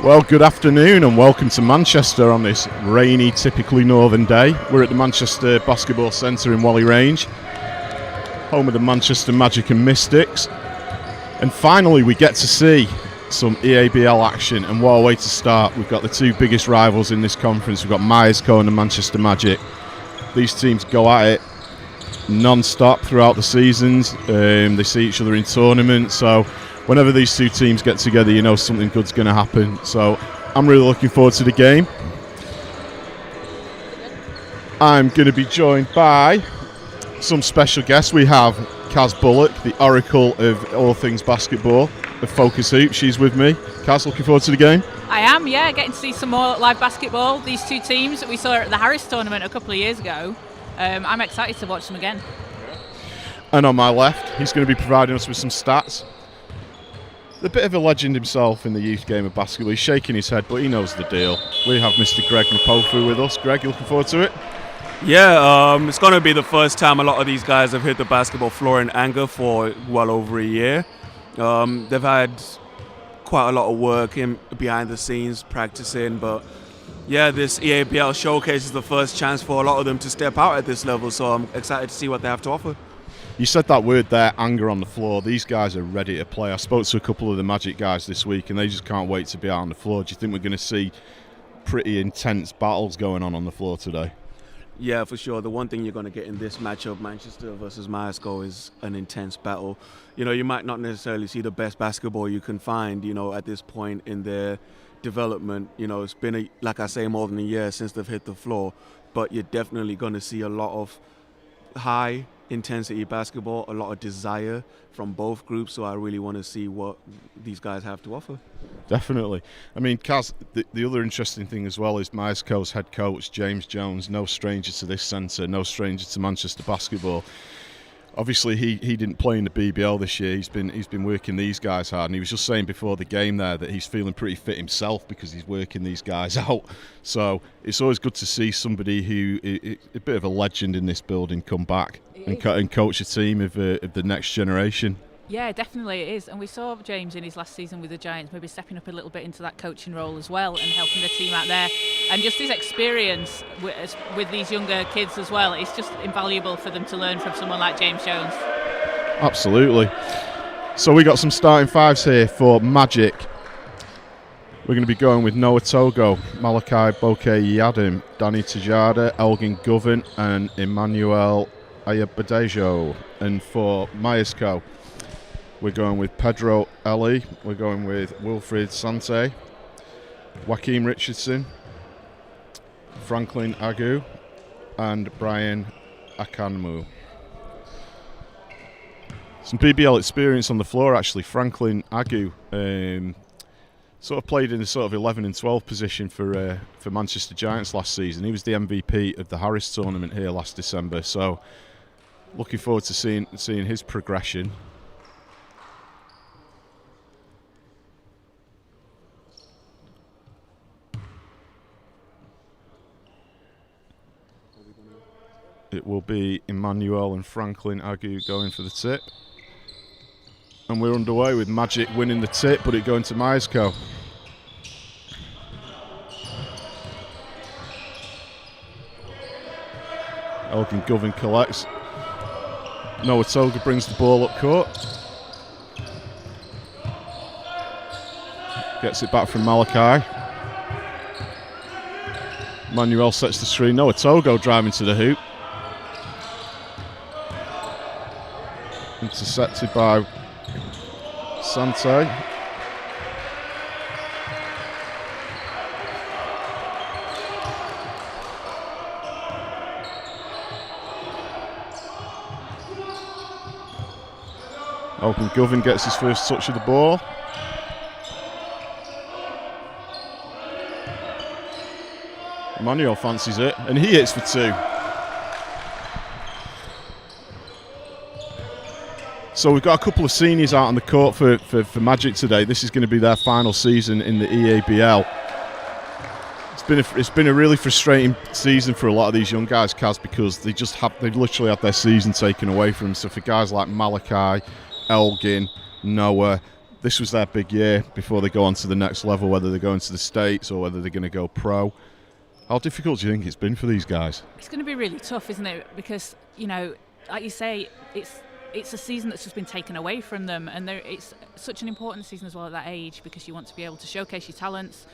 Well, good afternoon and welcome to Manchester on this rainy, typically northern day. We're at the Manchester Basketball Centre in Whalley Range, home of the Manchester Magic and Mystics. And finally we get to see some EABL action, and what a way to start. We've got the two biggest rivals in this conference. We've got Myerscough and the Manchester Magic. These teams go at it non-stop throughout the seasons. They see each other in tournaments, so whenever these two teams get together, you know something good's going to happen. So I'm really looking forward to the game. I'm going to be joined by some special guests. We have Kaz Bullock, the oracle of all things basketball, of Focus Hoop. She's with me. Kaz, looking forward to the game? I am, yeah. Getting to see some more live basketball. These two teams that we saw at the Harris tournament a couple of years ago. I'm excited to watch them again. And on my left, he's going to be providing us with some stats. A bit of a legend himself in the youth game of basketball. He's shaking his head, but he knows the deal. We have Mr. Greg Mapofu with us. Greg, you looking forward to it? Yeah, it's going to be the first time a lot of these guys have hit the basketball floor in anger for well over a year. They've had quite a lot of work behind the scenes, practicing, but yeah, this EABL showcase is the first chance for a lot of them to step out at this level, so I'm excited to see what they have to offer. You said that word there, anger on the floor. These guys are ready to play. I spoke to a couple of the Magic guys this week and they just can't wait to be out on the floor. Do you think we're going to see pretty intense battles going on the floor today? Yeah, for sure. The one thing you're going to get in this matchup, Manchester versus Myerscough, is an intense battle. You know, you might not necessarily see the best basketball you can find, you know, at this point in their development. You know, it's been, like I say, more than a year since they've hit the floor, but you're definitely going to see a lot of high intensity basketball, a lot of desire from both groups, so I really want to see what these guys have to offer. Definitely. I mean, Kaz, the other interesting thing as well is Myerscough's head coach, James Jones, no stranger to this centre, no stranger to Manchester basketball. Obviously, he didn't play in the BBL this year. He's been working these guys hard, and he was just saying before the game there that he's feeling pretty fit himself because he's working these guys out. So it's always good to see somebody who a bit of a legend in this building come back and coach a team of the next generation. Yeah, definitely it is. And we saw James in his last season with the Giants maybe stepping up a little bit into that coaching role as well and helping the team out there. And just his experience with these younger kids as well, it's just invaluable for them to learn from someone like James Jones. Absolutely. So we got some starting fives here for Magic. We're going to be going with Noah Togo, Malachi Boke-Yadim, Danny Tejada, Elgin Govan and Emmanuel Ayabadejo. And for Myerscough, we're going with Pedro Eli, we're going with Wilfried Sante, Joaquim Richardson, Franklin Agu, and Brian Akanmu. Some BBL experience on the floor actually. Franklin Agu sort of played in a sort of 11 and 12 position for Manchester Giants last season. He was the MVP of the Harris tournament here last December, so looking forward to seeing his progression. It will be Emmanuel and Franklin Agu going for the tip. And we're underway with Magic winning the tip, but it going to Myerscough. Elgin Govan collects. Noah Toga brings the ball up court. Gets it back from Malachi. Manuel sets the screen. Noah Togo driving to the hoop. Intercepted by Sante. Elgin Govan gets his first touch of the ball. Emmanuel fancies it, and he hits for two. So we've got a couple of seniors out on the court for Magic today. This is going to be their final season in the EABL. It's been a really frustrating season for a lot of these young guys, Kaz, because they literally had their season taken away from them. So for guys like Malachi, Elgin, Noah, this was their big year before they go on to the next level, whether they're going to the States or whether they're going to go pro. How difficult do you think it's been for these guys? It's going to be really tough, isn't it? Because, like you say, it's a season that's just been taken away from them, and it's such an important season as well at that age, because you want to be able to showcase your talents.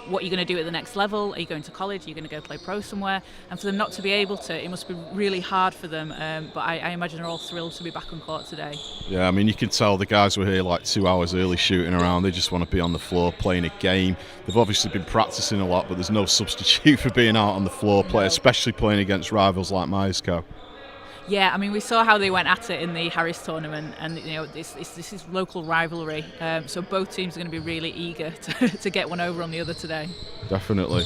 What you're going to do at the next level. Are you going to college? Are you going to go play pro somewhere? And for them not to be able to, it must be really hard for them. But I imagine they're all thrilled to be back on court today. Yeah, I mean, you can tell the guys were here like 2 hours early shooting around. They just want to be on the floor playing a game. They've obviously been practicing a lot, but there's no substitute for being out on the floor, especially playing against rivals like Myerscough. Yeah, I mean, we saw how they went at it in the Harris tournament, and this is local rivalry. So both teams are going to be really eager to get one over on the other today. Definitely.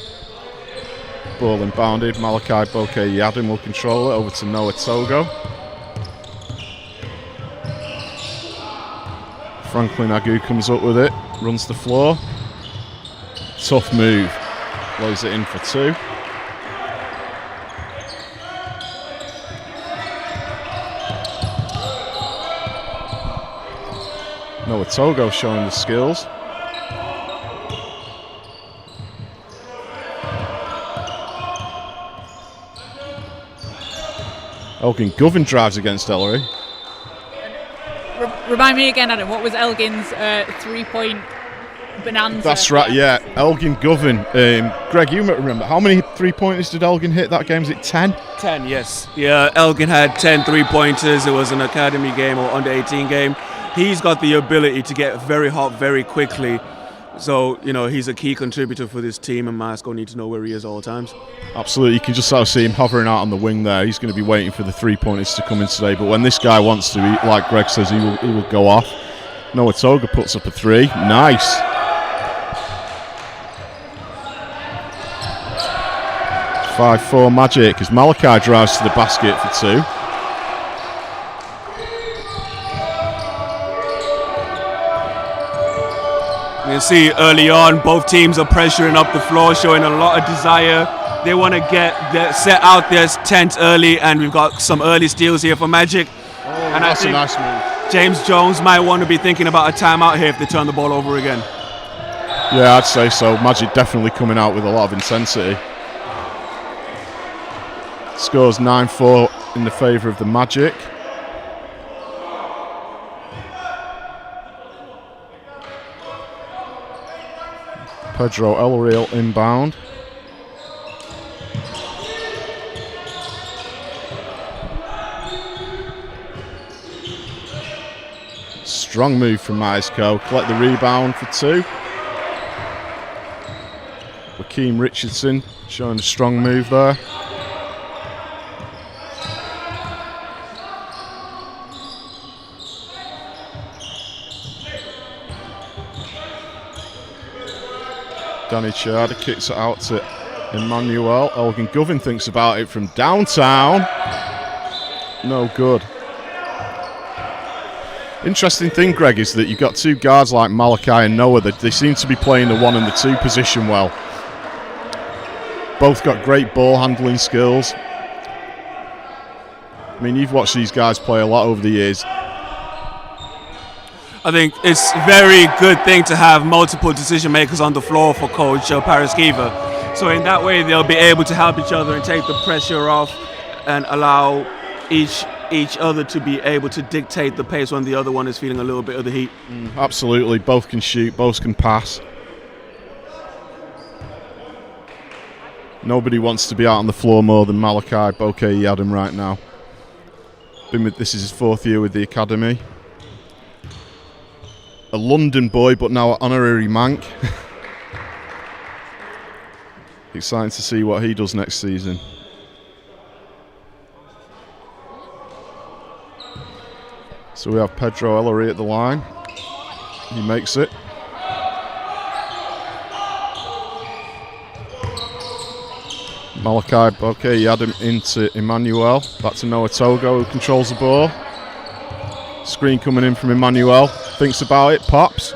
Ball inbounded. Malachi Bokeh-Yadim will control it over to Noah Togo. Franklin Agu comes up with it, runs the floor. Tough move. Blows it in for 2. Noah Togo showing the skills. Elgin Govan drives against Ellery. Remind me again, Adam, what was Elgin's 3-point bonanza? That's right, yeah. Elgin Govan. Greg, you might remember. How many 3-pointers did Elgin hit that game? Was it 10? 10, yes. Yeah, Elgin had 10 3-pointers. It was an academy game or under 18 game. He's got the ability to get very hot very quickly. So, he's a key contributor for this team, and Myerscough need to know where he is at all times. Absolutely. You can just sort of see him hovering out on the wing there. He's going to be waiting for the 3-pointers to come in today. But when this guy wants to, like Greg says, he will go off. Noah Toga puts up a 3. Nice. (5-4) Magic as Malachi drives to the basket for 2. You can see early on, both teams are pressuring up the floor, showing a lot of desire. They want to set out their tent early, and we've got some early steals here for Magic. And that's a nice move. James Jones might want to be thinking about a timeout here if they turn the ball over again. Yeah, I'd say so. Magic definitely coming out with a lot of intensity. Scores 9-4 in the favour of the Magic. Pedro Ellery inbound. Strong move from Myerscough. Collect the rebound for 2. Joaquim Richardson showing a strong move there. Danny Chada kicks it out to Emmanuel. Elgin Govan thinks about it from downtown. No good. Interesting thing, Greg, is that you've got 2 guards like Malachi and Noah that they seem to be playing the 1 and the 2 position well. Both got great ball handling skills. I mean, you've watched these guys play a lot over the years. I think it's a very good thing to have multiple decision makers on the floor for Coach Paraskiva. So in that way, they'll be able to help each other and take the pressure off and allow each other to be able to dictate the pace when the other one is feeling a little bit of the heat. Absolutely. Both can shoot, both can pass. Nobody wants to be out on the floor more than Malachi Bokeh-Yadim right now. This is his 4th year with the academy. A London boy, but now an honorary Manc. Exciting to see what he does next season. So we have Pedro Ellery at the line. He makes it. Malachi Bokeh-Yadim into Emmanuel. Back to Noah Togo, who controls the ball. Screen coming in from Emmanuel. Thinks about it, pops.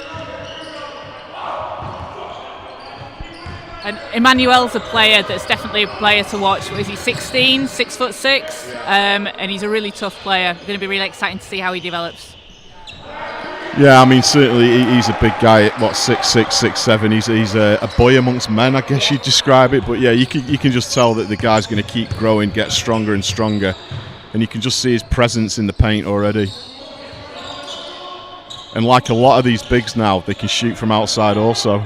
And Emmanuel's a player that's definitely a player to watch. Is he 16, 6'6", and he's a really tough player. Going to be really exciting to see how he develops. Yeah, I mean, certainly he's a big guy. What, 6'6", 6'7". He's a boy amongst men, I guess you'd describe it. But yeah, you can just tell that the guy's going to keep growing, get stronger and stronger, and you can just see his presence in the paint already. And like a lot of these bigs now, they can shoot from outside also.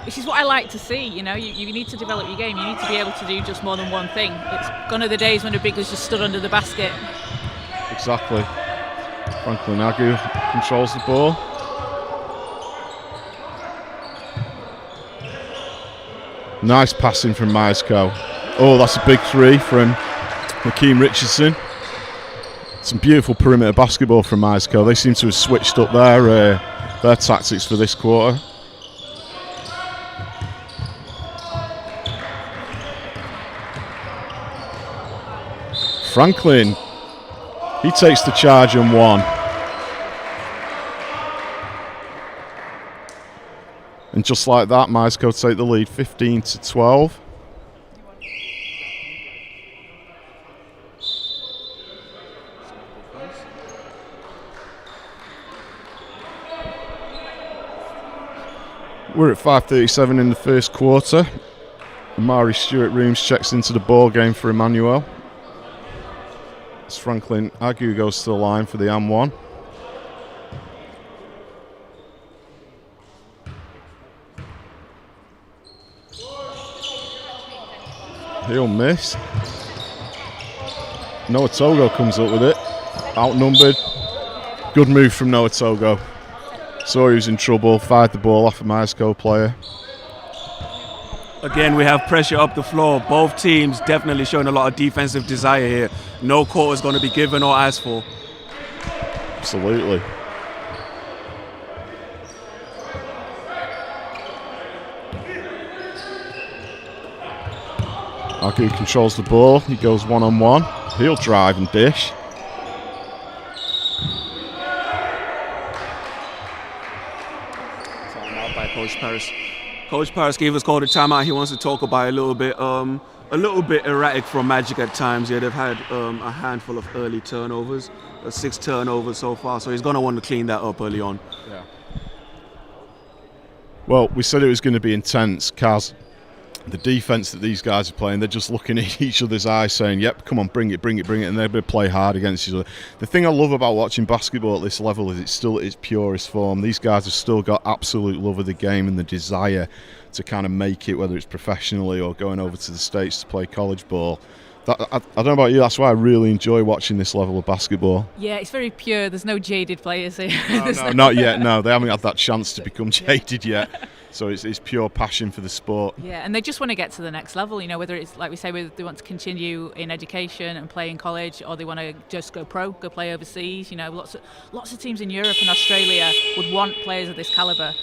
Which is what I like to see. You know, you need to develop your game. You need to be able to do just more than one thing. It's gone are the days when a big has just stood under the basket. Exactly. Franklin Agu controls the ball. Nice passing from Myerscough. Oh, that's a big three from Hakeem Richardson. Some beautiful perimeter basketball from Myerscough. They seem to have switched up their tactics for this quarter. Franklin, he takes the charge and one. And just like that, Myerscough take the lead, 15-12. We're at 5:37 in the first quarter. Amari Stewart-Rooms checks into the ball game for Emmanuel. As Franklin Agu goes to the line for the and one. He'll miss. Noah Togo comes up with it. Outnumbered. Good move from Noah Togo. Saw he was in trouble, fired the ball off a Myerscough player. Again, we have pressure up the floor. Both teams definitely showing a lot of defensive desire here. No quarter is going to be given or asked for. Absolutely. Agu controls the ball. He goes one-on-one. He'll drive and dish. Timeout by Coach Paris. Coach Paris gave us called a timeout. He wants to talk about a little bit erratic from Magic at times. Yeah, they've had a handful of early turnovers, 6 turnovers so far. So he's going to want to clean that up early on. Yeah. Well, we said it was going to be intense, Kaz. The defense that these guys are playing, they're just looking at each other's eyes saying, yep, come on, bring it, and they're going to play hard against each other. The thing I love about watching basketball at this level is it's still at its purest form. These guys have still got absolute love of the game and the desire to kind of make it, whether it's professionally or going over to the States to play college ball. I don't know about you, that's why I really enjoy watching this level of basketball. Yeah, it's very pure. There's no jaded players here. No, not yet, no. They haven't had that chance to become jaded yet. So it's pure passion for the sport. Yeah, and they just want to get to the next level, you know, whether it's, like we say, whether they want to continue in education and play in college, or they want to just go pro, go play overseas. You know, lots of teams in Europe and Australia would want players of this calibre.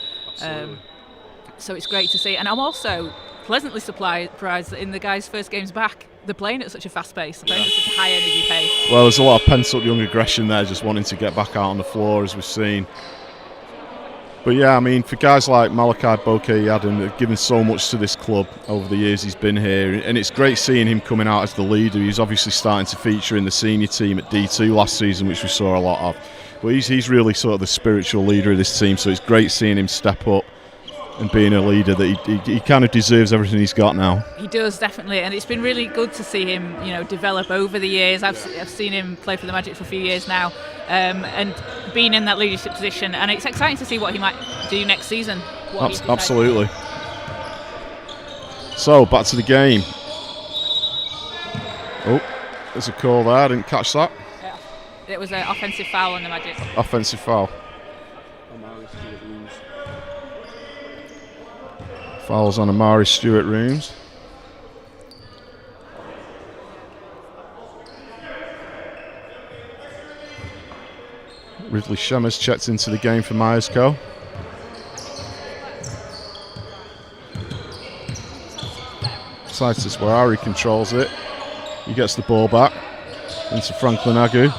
So it's great to see. And I'm also pleasantly surprised that in the guys' first games back, they're playing at such a fast pace, they're playing at such a high energy pace. Well, there's a lot of pent-up young aggression there, just wanting to get back out on the floor, as we've seen. But yeah, I mean, for guys like Malachi Bokeh-Yadin, they've given so much to this club over the years he's been here, and it's great seeing him coming out as the leader. He's obviously starting to feature in the senior team at D2 last season, which we saw a lot of. But he's really sort of the spiritual leader of this team, so it's great seeing him step up and being a leader that he kind of deserves everything he's got now. He does, definitely, and it's been really good to see him, you know, develop over the years. I've seen him play for the Magic for a few years now, and being in that leadership position, and it's exciting to see what he might do next season. Absolutely. So, back to the game. Oh, there's a call there, I didn't catch that. Yeah. It was an offensive foul on the Magic. Offensive foul. Fouls on Amari Stewart-Rooms. Ridley Shemmers checked into the game for Myerscough. Titus Warari controls it. He gets the ball back into Franklin Agu.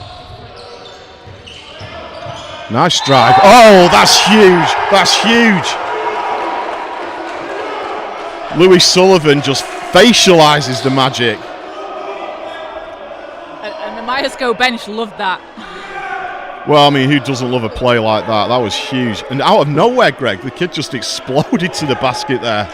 Nice drive. Oh, that's huge. That's huge. Louis Sullivan just facialises the Magic. And the Myerscough bench loved that. Well, I mean, who doesn't love a play like that? That was huge. And out of nowhere, Greg, the kid just exploded to the basket there.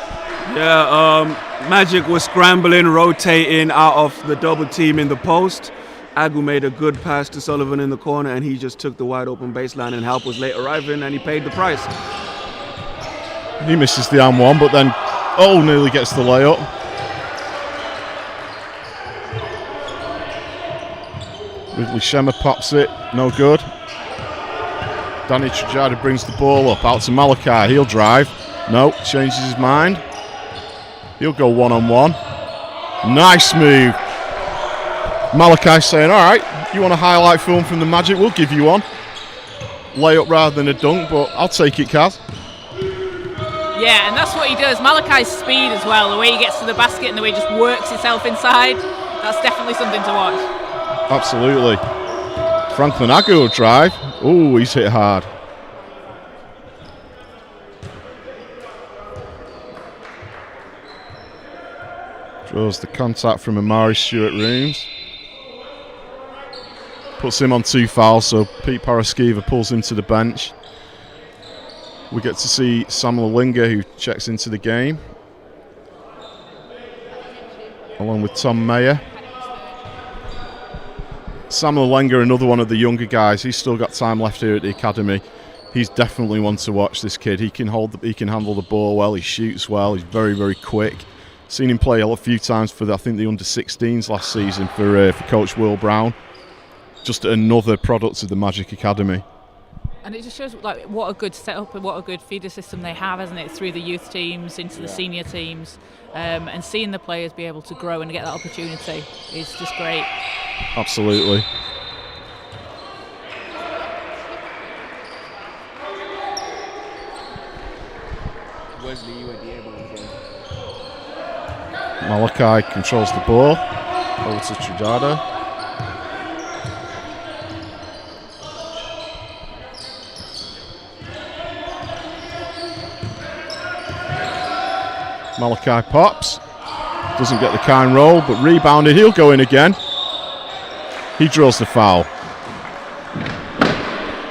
Yeah, Magic was scrambling, rotating out of the double team in the post. Agu made a good pass to Sullivan in the corner, and he just took the wide open baseline, and help was late arriving, and he paid the price. He misses the and one, but then, nearly gets the layup. Ridley Shemmer pops it, no good. Danny Trajada brings the ball up, out to Malachi, he'll drive. No, changes his mind. He'll go one-on-one. Nice move. Malachi saying, all right, you want a highlight film from the Magic? We'll give you one. Layup rather than a dunk, but I'll take it, Kaz. Yeah, and that's what he does. Malachi's speed as well, the way he gets to the basket and the way he just works himself inside, that's definitely something to watch. Absolutely. Franklin Agu will drive. Oh, he's hit hard. Draws the contact from Amari Stewart-Rooms. Puts him on 2 fouls, so Pete Paraskiva pulls him to the bench. We get to see Samuel Linga, who checks into the game, along with Tom Mayer. Samuel Linga, another one of the younger guys. He's still got time left here at the academy. He's definitely one to watch, this kid. He can handle the ball well. He shoots well. He's very, very quick. Seen him play a few times for I think the under-16s last season for Coach Will Brown. Just another product of the Magic Academy. And it just shows like what a good setup and what a good feeder system they have, hasn't it? Through the youth teams into the senior teams, and seeing the players be able to grow and get that opportunity is just great. Absolutely. Wesley, you were the able again. Malachi controls the ball. Over to Trujada. Malachi pops. Doesn't get the kind roll, but rebounded. He'll go in again. He draws the foul.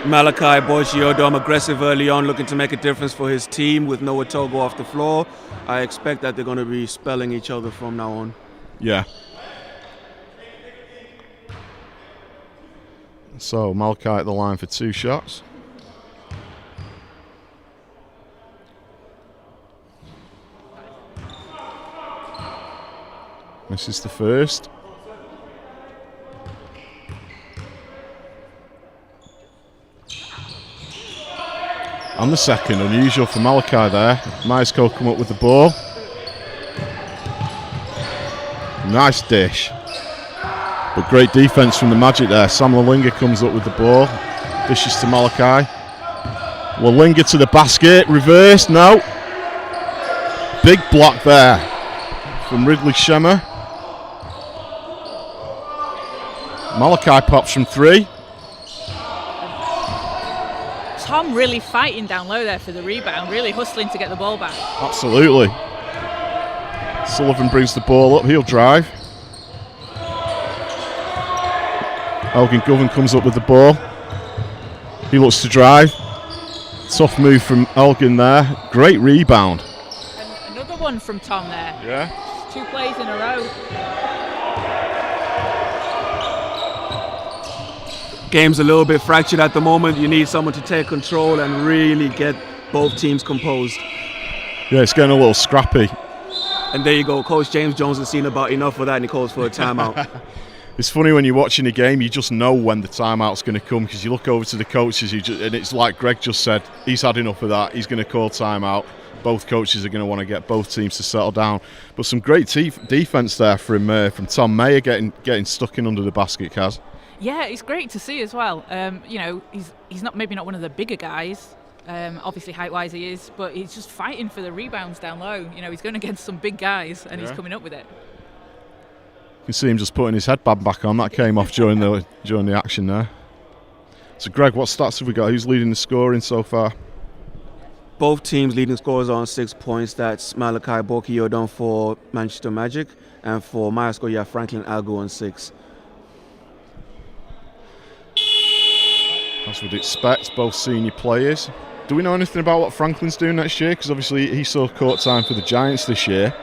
Malachi Boychiodom aggressive early on, looking to make a difference for his team with Noah Togo off the floor. I expect that they're going to be spelling each other from now on. Yeah. So Malachi at the line for 2 shots. Misses the first. And the second, unusual for Malachi there. Myerscough come up with the ball. Nice dish. But great defense from the Magic there. Sam Lalinga comes up with the ball. Dishes to Malachi. Lalinga to the basket. Reverse, no. Big block there from Ridley Shemmer. Malachi pops from 3. Tom really fighting down low there for the rebound, really hustling to get the ball back. Absolutely. Sullivan brings the ball up, he'll drive. Elgin Govan comes up with the ball. He looks to drive. Tough move from Elgin there. Great rebound. And another one from Tom there. Yeah. 2 plays in a row. Game's a little bit fractured at the moment. You need someone to take control and really get both teams composed. Yeah, it's getting a little scrappy. And there you go. Coach James Jones has seen about enough of that, and he calls for a timeout. It's funny when you're watching a game, you just know when the timeout's going to come, because you look over to the coaches, and it's like Greg just said, he's had enough of that. He's going to call timeout. Both coaches are going to want to get both teams to settle down. But some great defense there from Tom Mayer getting stuck in under the basket, Kaz. Yeah, it's great to see as well. You know, he's not one of the bigger guys. Obviously height-wise he is, but he's just fighting for the rebounds down low. You know, he's going against some big guys, and he's coming up with it. You can see him just putting his headband back on. That came off during the action there. So, Greg, what stats have we got? Who's leading the scoring so far? Both teams leading scorers are on 6 points. That's Malachi Boychiodom for Manchester Magic, and for Myerscough, you have Franklin Agu on 6. as we'd expect, both senior players. Do we know anything about what Franklin's doing next year? Because obviously he saw court time for the Giants this year.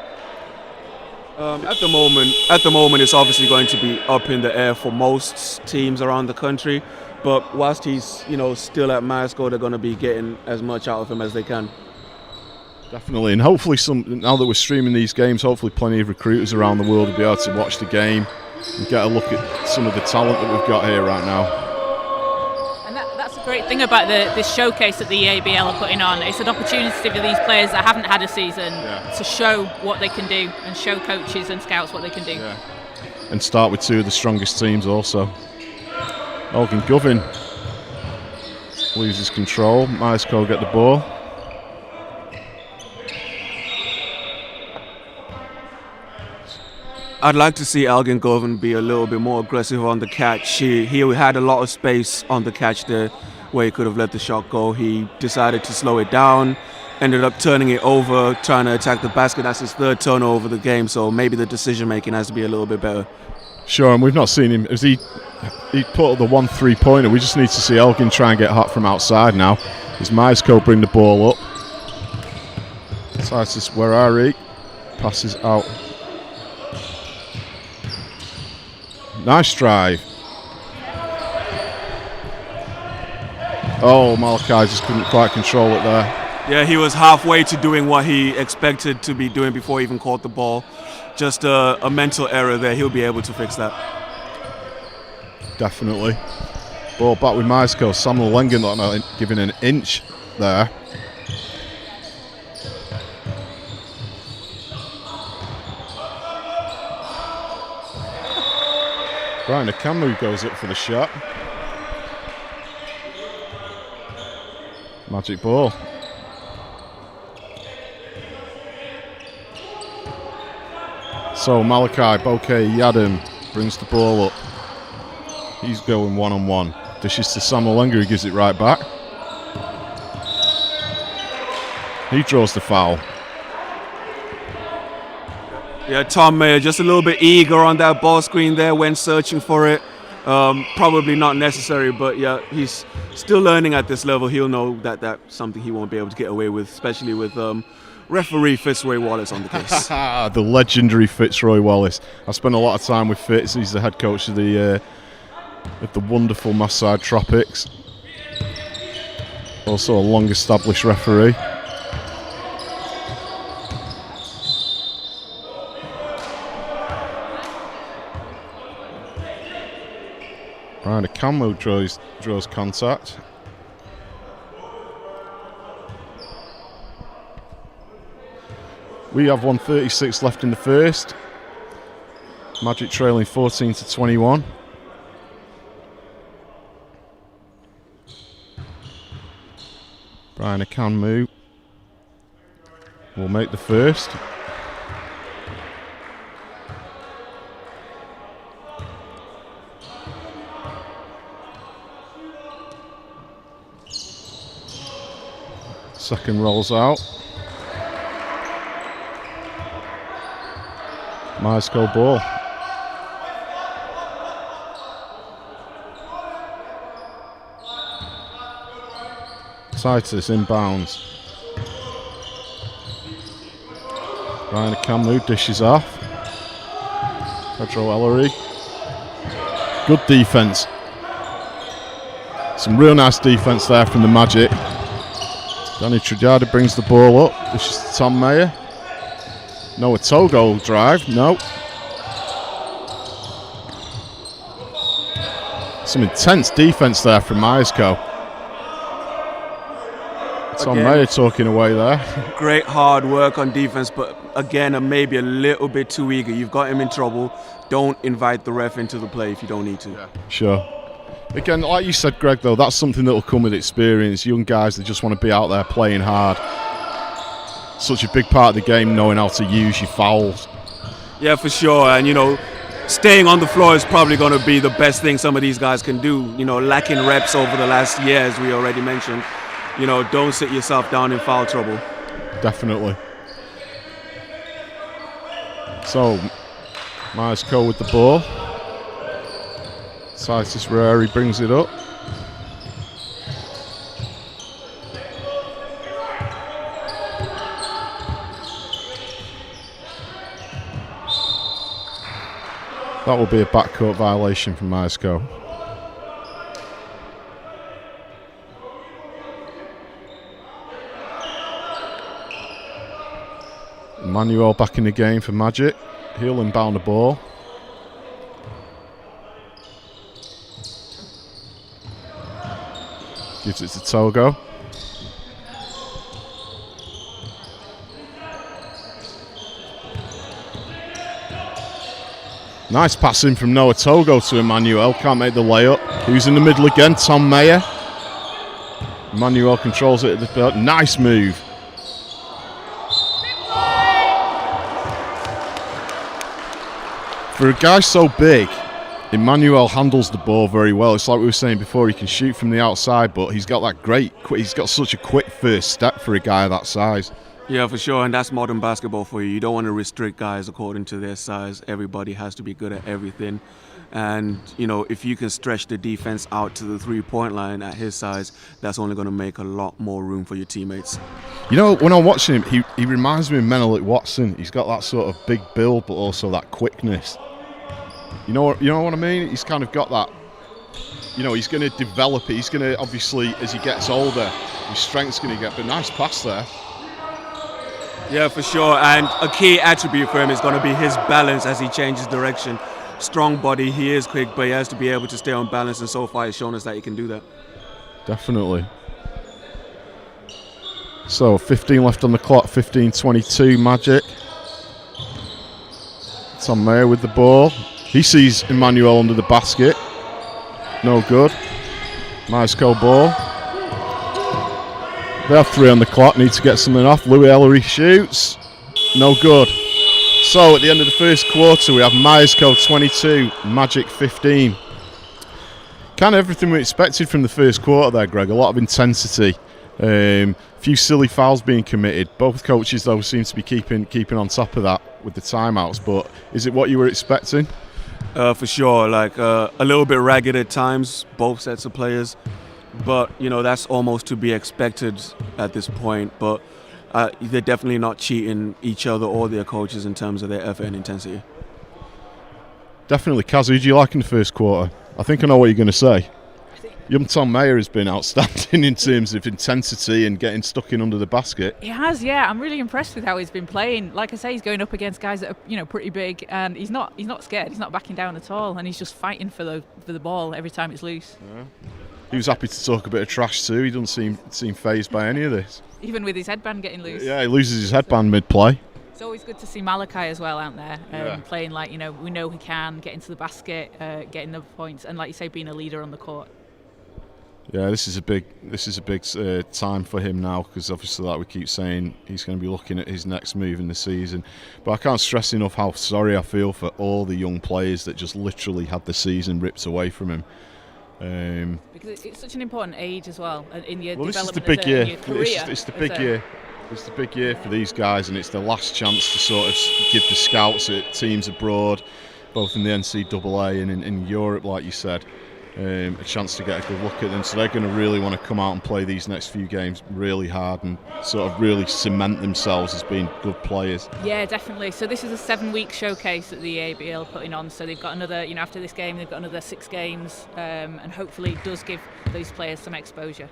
At the moment, it's obviously going to be up in the air for most teams around the country. But whilst he's, still at Myerscough, they're going to be getting as much out of him as they can. Definitely, and hopefully now that we're streaming these games, hopefully plenty of recruiters around the world will be able to watch the game and get a look at some of the talent that we've got here right now. And that's a great thing about this showcase that the EABL are putting on. It's an opportunity for these players that haven't had a season to show what they can do and show coaches and scouts what they can do. Yeah. And start with two of the strongest teams also. Elgin Govin loses control. Myerscough get the ball. I'd like to see Elgin Govin be a little bit more aggressive on the catch. He had a lot of space on the catch there where he could have let the shot go. He decided to slow it down, ended up turning it over, trying to attack the basket. That's his third turnover of the game, so maybe the decision making has to be a little bit better. Sure, and we've not seen him. As he put up the 1 3-pointer, we just need to see Elgin try and get hot from outside now. As Myerscough bring the ball up. Titus Werari passes out. Nice drive. Oh, Malachi just couldn't quite control it there. Yeah, he was halfway to doing what he expected to be doing before he even caught the ball. Just a mental error there. He'll be able to fix that. Definitely. Ball back with Myerscough. Samuel Lengen not giving an inch there. Brian Akamu goes up for the shot. Magic ball. So Malachi Bokeh Yadam brings the ball up. He's going one-on-one. Dishes to Samuel Lenga, who gives it right back. He draws the foul. Yeah, Tom Mayer just a little bit eager on that ball screen there when searching for it. Probably not necessary, but yeah, he's still learning at this level. He'll know that that's something he won't be able to get away with, especially with referee Fitzroy Wallace on the case. The legendary Fitzroy Wallace. I spent a lot of time with Fitz. He's the head coach of the wonderful Massaide Tropics. Also a long-established referee. Brian Akamu draws contact. We have 1:36 left in the first. Magic trailing 14-21. Brian Akamu will make the first. Second rolls out. Myerscough ball. Titus inbounds. Ryan Akamu dishes off. Pedro Ellery. Good defense. Some real nice defense there from the Magic. Danny Trujada brings the ball up. This is Tom Mayer. No, a Togo drive. No. Some intense defense there from Myerscough. Tom Mayer talking away there. Great hard work on defense, but again, maybe a little bit too eager. You've got him in trouble. Don't invite the ref into the play if you don't need to. Yeah. Sure. Again, like you said, Greg, though, that's something that will come with experience. Young guys that just want to be out there playing hard. Such a big part of the game, knowing how to use your fouls. Yeah, for sure. And, staying on the floor is probably going to be the best thing some of these guys can do. Lacking reps over the last year, as we already mentioned. Don't sit yourself down in foul trouble. Definitely. So, Myerscough with the ball. Titus Rarey brings it up. That will be a backcourt violation from Myerscough. Emmanuel back in the game for Magic. He'll inbound the ball. Gives it to Togo. Nice passing from Noah Togo to Emmanuel. Can't make the layup. Who's in the middle again? Tom Mayer. Emmanuel controls it at the nice move. For a guy so big, Emmanuel handles the ball very well. It's like we were saying before, he can shoot from the outside, but he's got that he's got such a quick first step for a guy that size. Yeah, for sure, and that's modern basketball for you. You don't want to restrict guys according to their size. Everybody has to be good at everything. And, you know, if you can stretch the defense out to the three-point line at his size, that's only going to make a lot more room for your teammates. You know, when I'm watching him, he reminds me of Menelik Watson. He's got that sort of big build, but also that quickness. You know what I mean? He's kind of got that. You know, he's going to develop it. He's going to, obviously, as he gets older, his strength's going to get. But nice pass there. Yeah, for sure. And a key attribute for him is going to be his balance as he changes direction. Strong body, he is quick, but he has to be able to stay on balance, and so far he's shown us that he can do that. Definitely. So 15 left on the clock, 15-22 Magic. Tom Mayer with the ball. He sees Emmanuel under the basket. No good. Myerscough ball. They have 3 on the clock, need to get something off. Louis Ellery shoots. No good. So at the end of the first quarter, we have Myerscough 22, Magic 15. Kind of everything we expected from the first quarter there, Greg. A lot of intensity. A few silly fouls being committed. Both coaches, though, seem to be keeping on top of that with the timeouts. But is it what you were expecting? For sure. Like a little bit ragged at times, both sets of players. But, you know, that's almost to be expected at this point. But they're definitely not cheating each other or their coaches in terms of their effort and intensity. Definitely. Kaz, who do you like in the first quarter? I think I know what you're going to say. Young Tom Mayer has been outstanding in terms of intensity and getting stuck in under the basket. He has, yeah. I'm really impressed with how he's been playing. Like I say, he's going up against guys that are, you know, pretty big, and he's not scared. He's not backing down at all, and he's just fighting for the ball every time it's loose. Yeah. He was happy to talk a bit of trash too. He doesn't seem fazed by any of this. Even with his headband getting loose. Yeah, he loses his headband mid-play. It's always good to see Malachi as well out there, playing like, you know, we know he can get into the basket, getting the points, and like you say, being a leader on the court. Yeah, this is a big time for him now, because obviously, like we keep saying, he's going to be looking at his next move in the season. But I can't stress enough how sorry I feel for all the young players that just literally had the season ripped away from him. Because it's such an important age as well in your development. This is the big year. Your career. It's the big year. It's the big year for these guys, and it's the last chance to sort of give the scouts at teams abroad, both in the NCAA and in Europe, like you said, a chance to get a good look at them. So they're going to really want to come out and play these next few games really hard and sort of really cement themselves as being good players. Yeah, definitely. So this is a 7-week showcase that the EABL putting on. So they've got another, you know, after this game, they've got another 6 games, and hopefully it does give these players some exposure.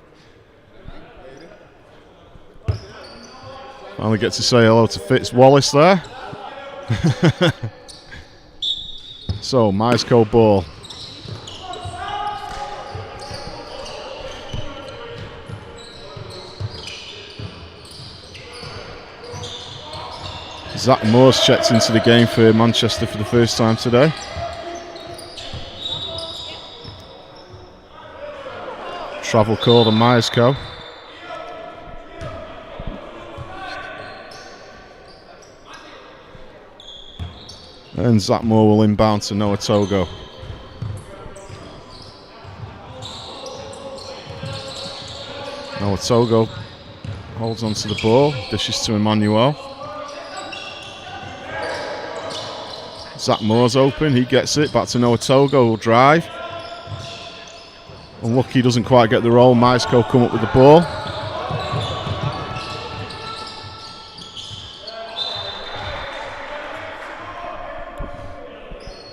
Finally get to say hello to Fitz Wallace there. So, Myerscough ball. Zach Moore's checked into the game for Manchester for the first time today. Travel call to Myerscough. And Zach Moore will inbound to Noah Togo. Noah Togo holds onto the ball, dishes to Emmanuel. Zach Moore's open, he gets it, back to Noah Togo, will drive. Unlucky he doesn't quite get the roll, Myerscough come up with the ball.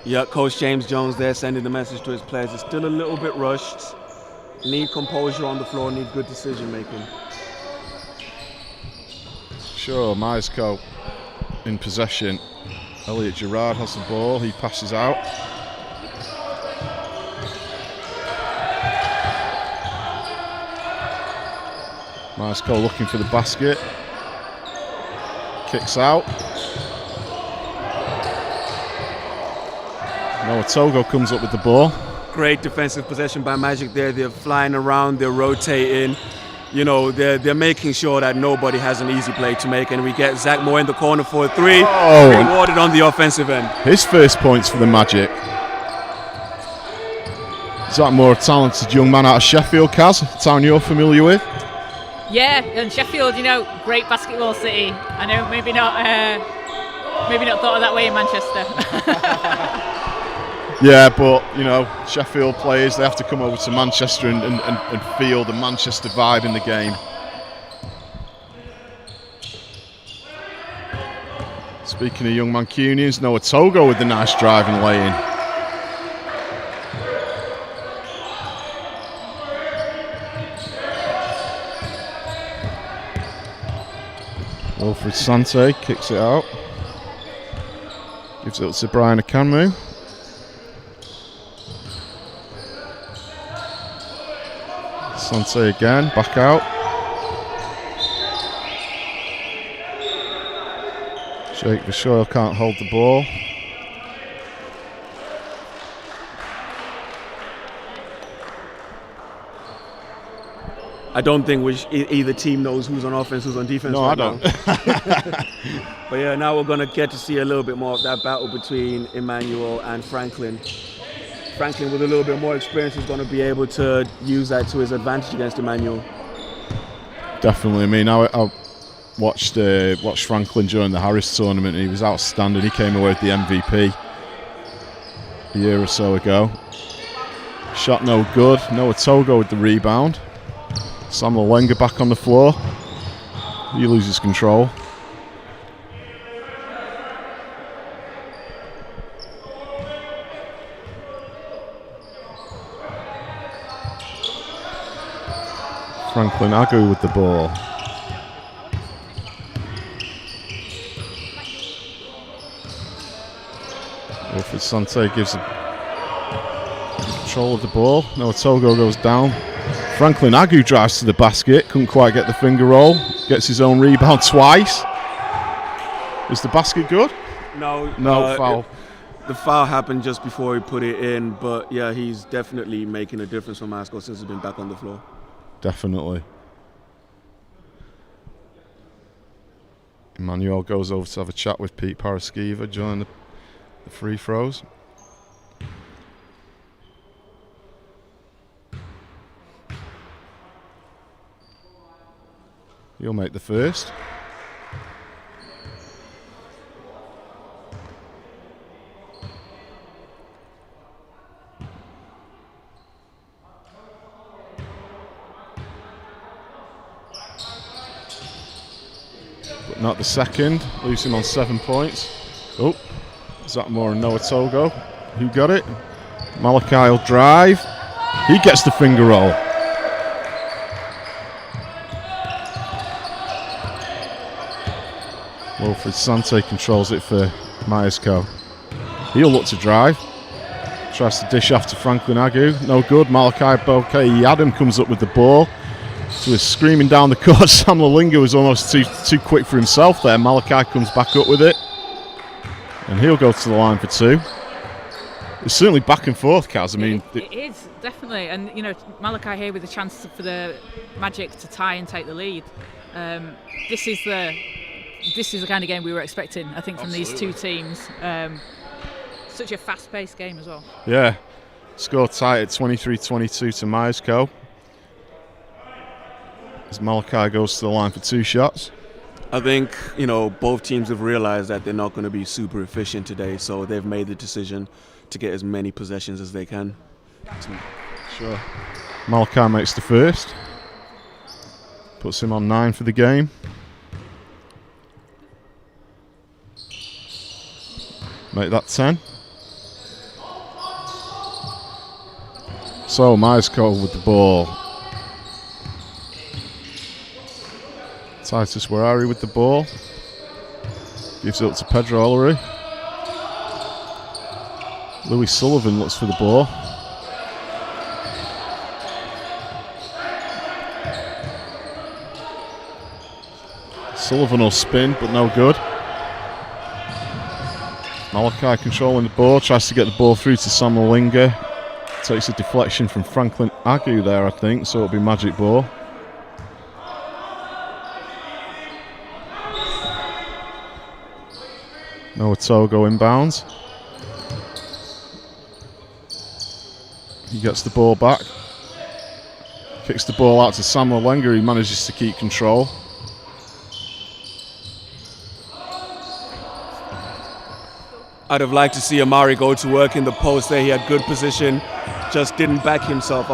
Yeah, Coach James Jones there sending the message to his players. It's still a little bit rushed. Need composure on the floor, need good decision making. Sure, Myerscough in possession. Elliot Gerard has the ball, he passes out. Myerscough looking for the basket. Kicks out. Noah Togo comes up with the ball. Great defensive possession by Magic there. They're flying around, they're rotating. You know, they're making sure that nobody has an easy play to make. And we get Zach Moore in the corner for a 3. Rewarded on the offensive end. His first points for the Magic. Zach Moore, a talented young man out of Sheffield, Kaz, a town you're familiar with. Yeah, and Sheffield, you know, great basketball city. I know maybe not thought of that way in Manchester. Yeah, but, you know, Sheffield players, they have to come over to Manchester and feel the Manchester vibe in the game. Speaking of young Mancunians, Noah Togo with the nice drive and lay-in. Wilfred Sante kicks it out. Gives it up to Brian Akanmu. Sante again, back out. Jake Vishoyle can't hold the ball. I don't think either team knows who's on offense, who's on defense. No, right I don't. But yeah, now we're going to get to see a little bit more of that battle between Emmanuel and Franklin. Franklin, with a little bit more experience, is going to be able to use that to his advantage against Emmanuel. Definitely. I mean, I watched Franklin during the Harris tournament, and he was outstanding. He came away with the MVP a year or so ago. Shot no good. Noah Togo with the rebound. Samuel Wenger back on the floor. He loses control. Franklin Agu with the ball. Wilfred Sante gives control of the ball. Noah Togo goes down. Franklin Agu drives to the basket. Couldn't quite get the finger roll. Gets his own rebound twice. Is the basket good? No, foul. The foul happened just before he put it in, but yeah, he's definitely making a difference for Myerscough since he's been back on the floor. Definitely. Emmanuel goes over to have a chat with Pete Paraskiva during the free throws. He'll make the first. But not the second. Leaves him on 7 points. Oh, Zach Moore and Noah Togo. Who got it? Malachi will drive. He gets the finger roll. Wilfred Sante controls it for Myerscough. He'll look to drive. Tries to dish off to Franklin Agu. No good. Malachi Bokeh-Adam comes up with the ball. So he's screaming down the court. Sam Lalinga was almost too quick for himself there. Malachi comes back up with it. And he'll go to the line for 2. It's certainly back and forth, Kaz. I mean, it is, definitely. And, you know, Malachi here with a chance for the Magic to tie and take the lead. This is the kind of game we were expecting, I think, from these two teams. Such a fast-paced game as well. Yeah. Score tight at 23-22 to Myerscough. As Malachi goes to the line for 2 shots. I think, you know, both teams have realized that they're not going to be super efficient today, so they've made the decision to get as many possessions as they can. Sure. Malachi makes the first. Puts him on 9 for the game. Make that 10. So Myerscough with the ball. Titus Warari with the ball. Gives it up to Pedro Ollery. Louis Sullivan looks for the ball. Sullivan will spin, but no good. Malachi controlling the ball, tries to get the ball through to Sam Malinga. Takes a deflection from Franklin Agu there, I think, so it'll be magic ball. Noah Togo inbounds. He gets the ball back. Kicks the ball out to Sam Malinga, he manages to keep control. I'd have liked to see Amari go to work in the post there. He had good position, just didn't back himself.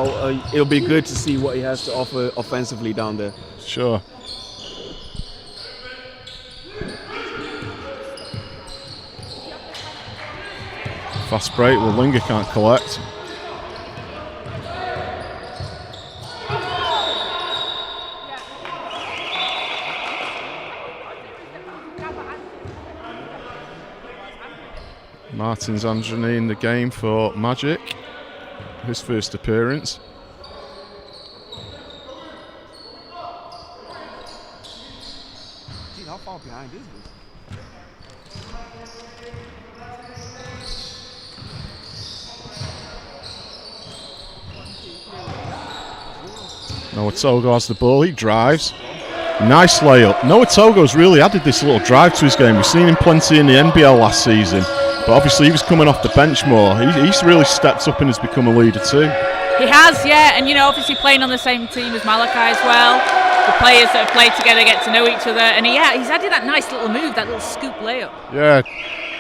It'll be good to see what he has to offer offensively down there. Sure. Fast break, Malinga can't collect. Martins Andrani in the game for Magic, his first appearance. Gee, how far behind is this? Noah Togo has the ball, he drives. Nice layup. Noah Togo's really added this little drive to his game. We've seen him plenty in the NBL last season, but obviously he was coming off the bench more. He's really stepped up and has become a leader too. He has, yeah, and obviously playing on the same team as Malachi as well. The players that have played together get to know each other, and he's added that nice little move, that little scoop layup. Yeah,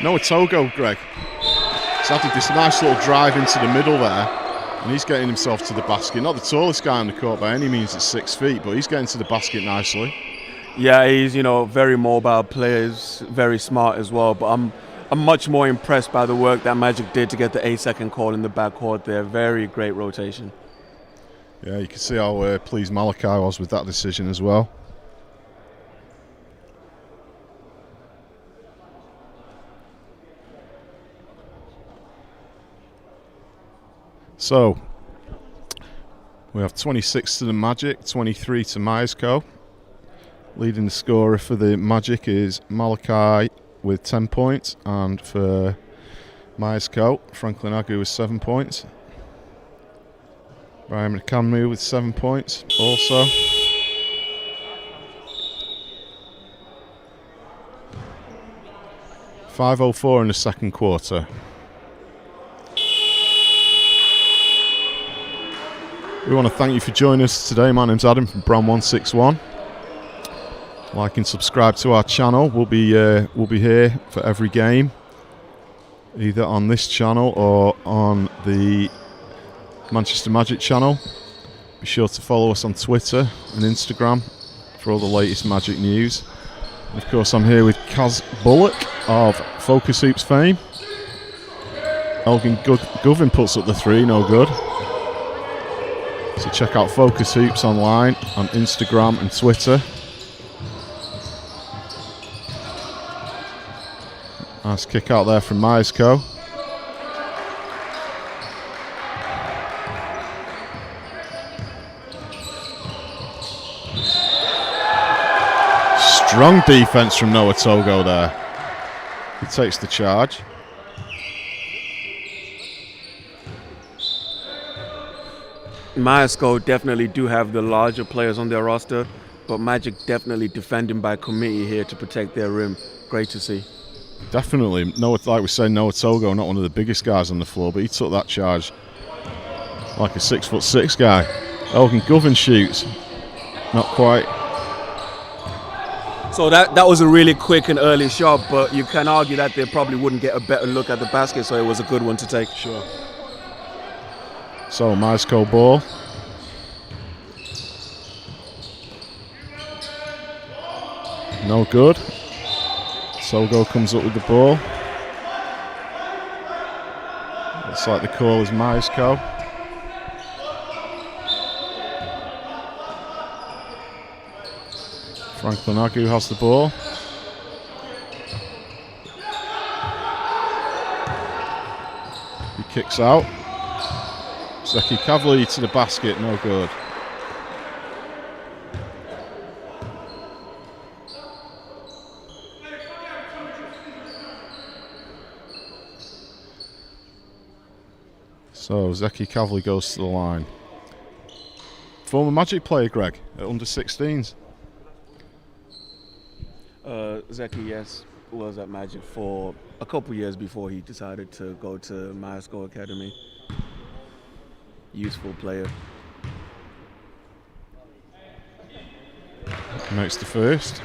Noah Togo, Greg, he's added this nice little drive into the middle there, and he's getting himself to the basket. Not the tallest guy on the court by any means at 6 feet, but he's getting to the basket nicely. Yeah, he's very mobile player, he's very smart as well. But I'm much more impressed by the work that Magic did to get the 8-second call in the backcourt there. Very great rotation. Yeah, you can see how pleased Malachi was with that decision as well. So, we have 26 to the Magic, 23 to Myerscough. Leading the scorer for the Magic is Malachi with 10 points, and for Myerscough, Franklin Agu with 7 points. Ryan McCanmu with 7 points also. .504 in the second quarter. We want to thank you for joining us today. My name's Adam from Brand 161. Like and subscribe to our channel. We'll be here for every game, either on this channel or on the Manchester Magic channel. Be sure to follow us on Twitter and Instagram for all the latest Magic news. And of course, I'm here with Kaz Bullock of Focus Hoops fame. Elgin Govin puts up the three, no good. So check out Focus Hoops online on Instagram and Twitter. Nice kick out there from Myerscough. Strong defense from Noah Togo there. He takes the charge. Myerscough definitely do have the larger players on their roster, but Magic definitely defending by committee here to protect their rim. Great to see. Definitely. Like we said, Noah Togo, not one of the biggest guys on the floor, but he took that charge like a 6'6" guy. Elgin Govin shoots. Not quite. So that was a really quick and early shot, but you can argue that they probably wouldn't get a better look at the basket, so it was a good one to take. Sure. So, Myerscough ball. No good. Togo comes up with the ball. Looks like the call is Myerscough. Franklin Agu has the ball. He kicks out. Zeki Kavli to the basket, no good. So Zeki Kavli goes to the line. Former Magic player, Greg, at under 16s. Zeki, yes, was at Magic for a couple years before he decided to go to Myerscough Academy. Useful player. Makes the first.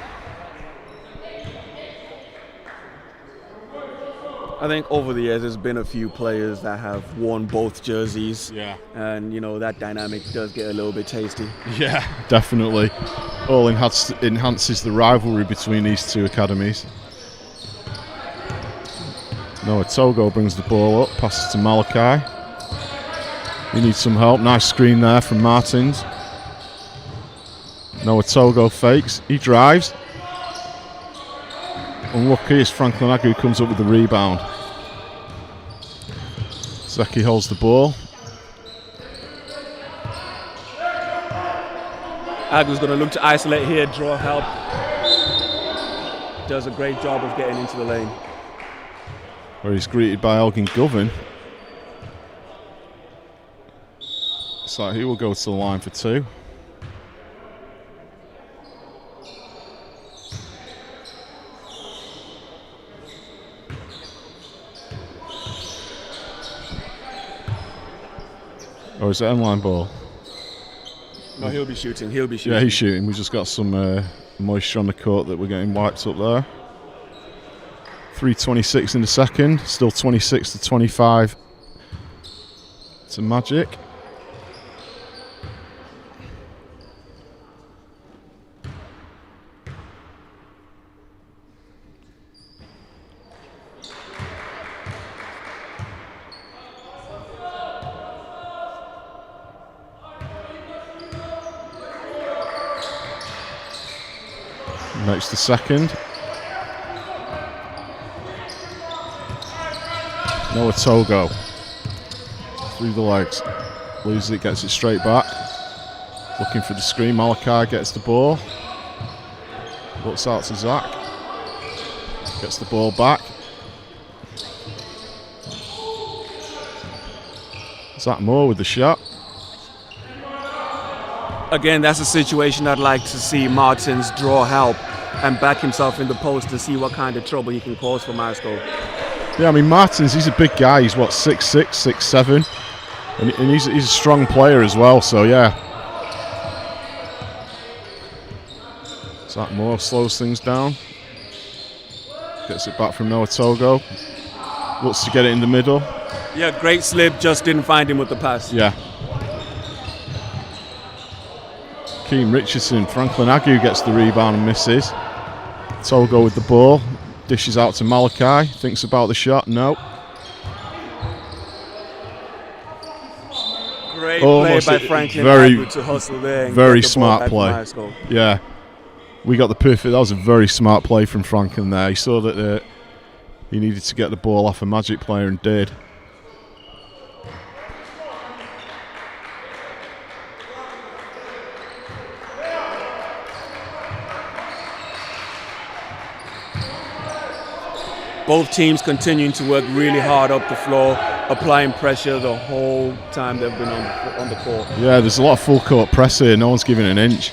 I think over the years there's been a few players that have worn both jerseys. Yeah. And, you know, that dynamic does get a little bit tasty. Yeah, definitely. All enhances the rivalry between these two academies. Noah Togo brings the ball up, passes to Malachi. He needs some help. Nice screen there from Martins. Noah Togo fakes. He drives. Unlucky as Franklin Agu comes up with the rebound. Zeki holds the ball. Agu's going to look to isolate here, draw help. Does a great job of getting into the lane. Where he's greeted by Elgin Govan. So he will go to the line for two. Or is it end-line ball? No, he'll be shooting. Yeah, he's shooting. We just got some moisture on the court that we're getting wiped up there. 3:26 in the second. Still 26-25 to Magic. Makes the second. Noah Togo through the legs. Loses it, gets it straight back. Looking for the screen. Malachi gets the ball. Looks out to Zach. Gets the ball back. Zach Moore with the shot. Again, that's a situation I'd like to see Martins draw help and back himself in the post to see what kind of trouble he can cause for Myerscough. Yeah, I mean, Martins, he's a big guy. He's, what, 6'6", 6'7", and he's a strong player as well, so yeah. Zach Moore slows things down. Gets it back from Noah Togo. Looks to get it in the middle. Yeah, great slip, just didn't find him with the pass. Yeah. Keane Richardson, Franklin Agu gets the rebound and misses. Togo with the ball, dishes out to Malachi, thinks about the shot, no. Great play by Franklin Agu to hustle there and very get the smart ball back play. to Myerscough. Yeah, we got the perfect, that was a very smart play from Franklin there. He saw that he needed to get the ball off a Magic player and did. Both teams continuing to work really hard up the floor, applying pressure the whole time they've been on the court. Yeah, there's a lot of full court press here. No one's giving an inch.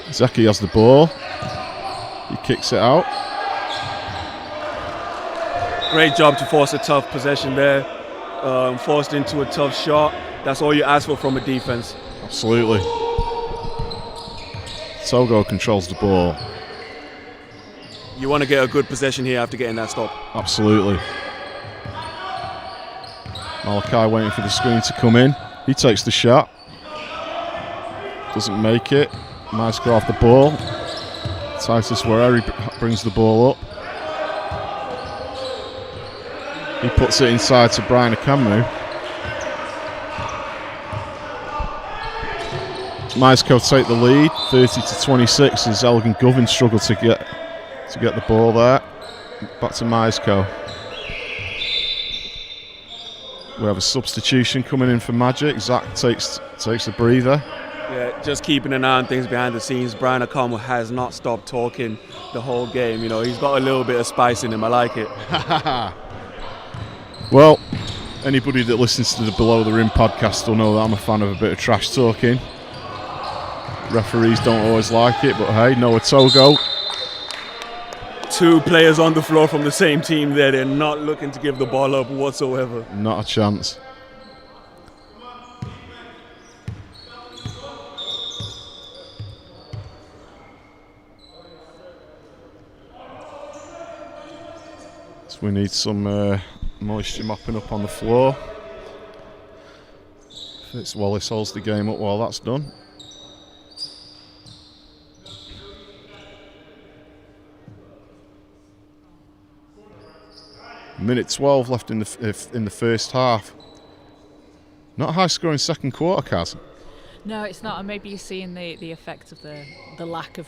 Zeki has the ball. He kicks it out. Great job to force a tough possession there. Forced into a tough shot. That's all you ask for from a defense. Absolutely. Togo controls the ball. You want to get a good possession here after getting that stop. Absolutely. Malachi waiting for the screen to come in. He takes the shot. Doesn't make it. Myerscough off the ball. Titus Where brings the ball up. He puts it inside to Brian Akamu. Myerscough take the lead, 30-26, as Elgin Govan struggled to get the ball there. Back to Myerscough. We have a substitution coming in for Magic. Zach takes a breather. Yeah, just keeping an eye on things behind the scenes. Brian Acomo has not stopped talking the whole game. You know, he's got a little bit of spice in him. I like it. Well, anybody that listens to the Below the Rim podcast will know that I'm a fan of a bit of trash talking. Referees don't always like it, but hey, Noah Togo. 2 players on the floor from the same team there. They're not looking to give the ball up whatsoever. Not a chance. So we need some moisture mopping up on the floor. Fitzwallace holds the game up while that's done. Minute 12 left in the first half. Not a high scoring second quarter, Kaz. No, it's not, and maybe you're seeing the effect of the lack of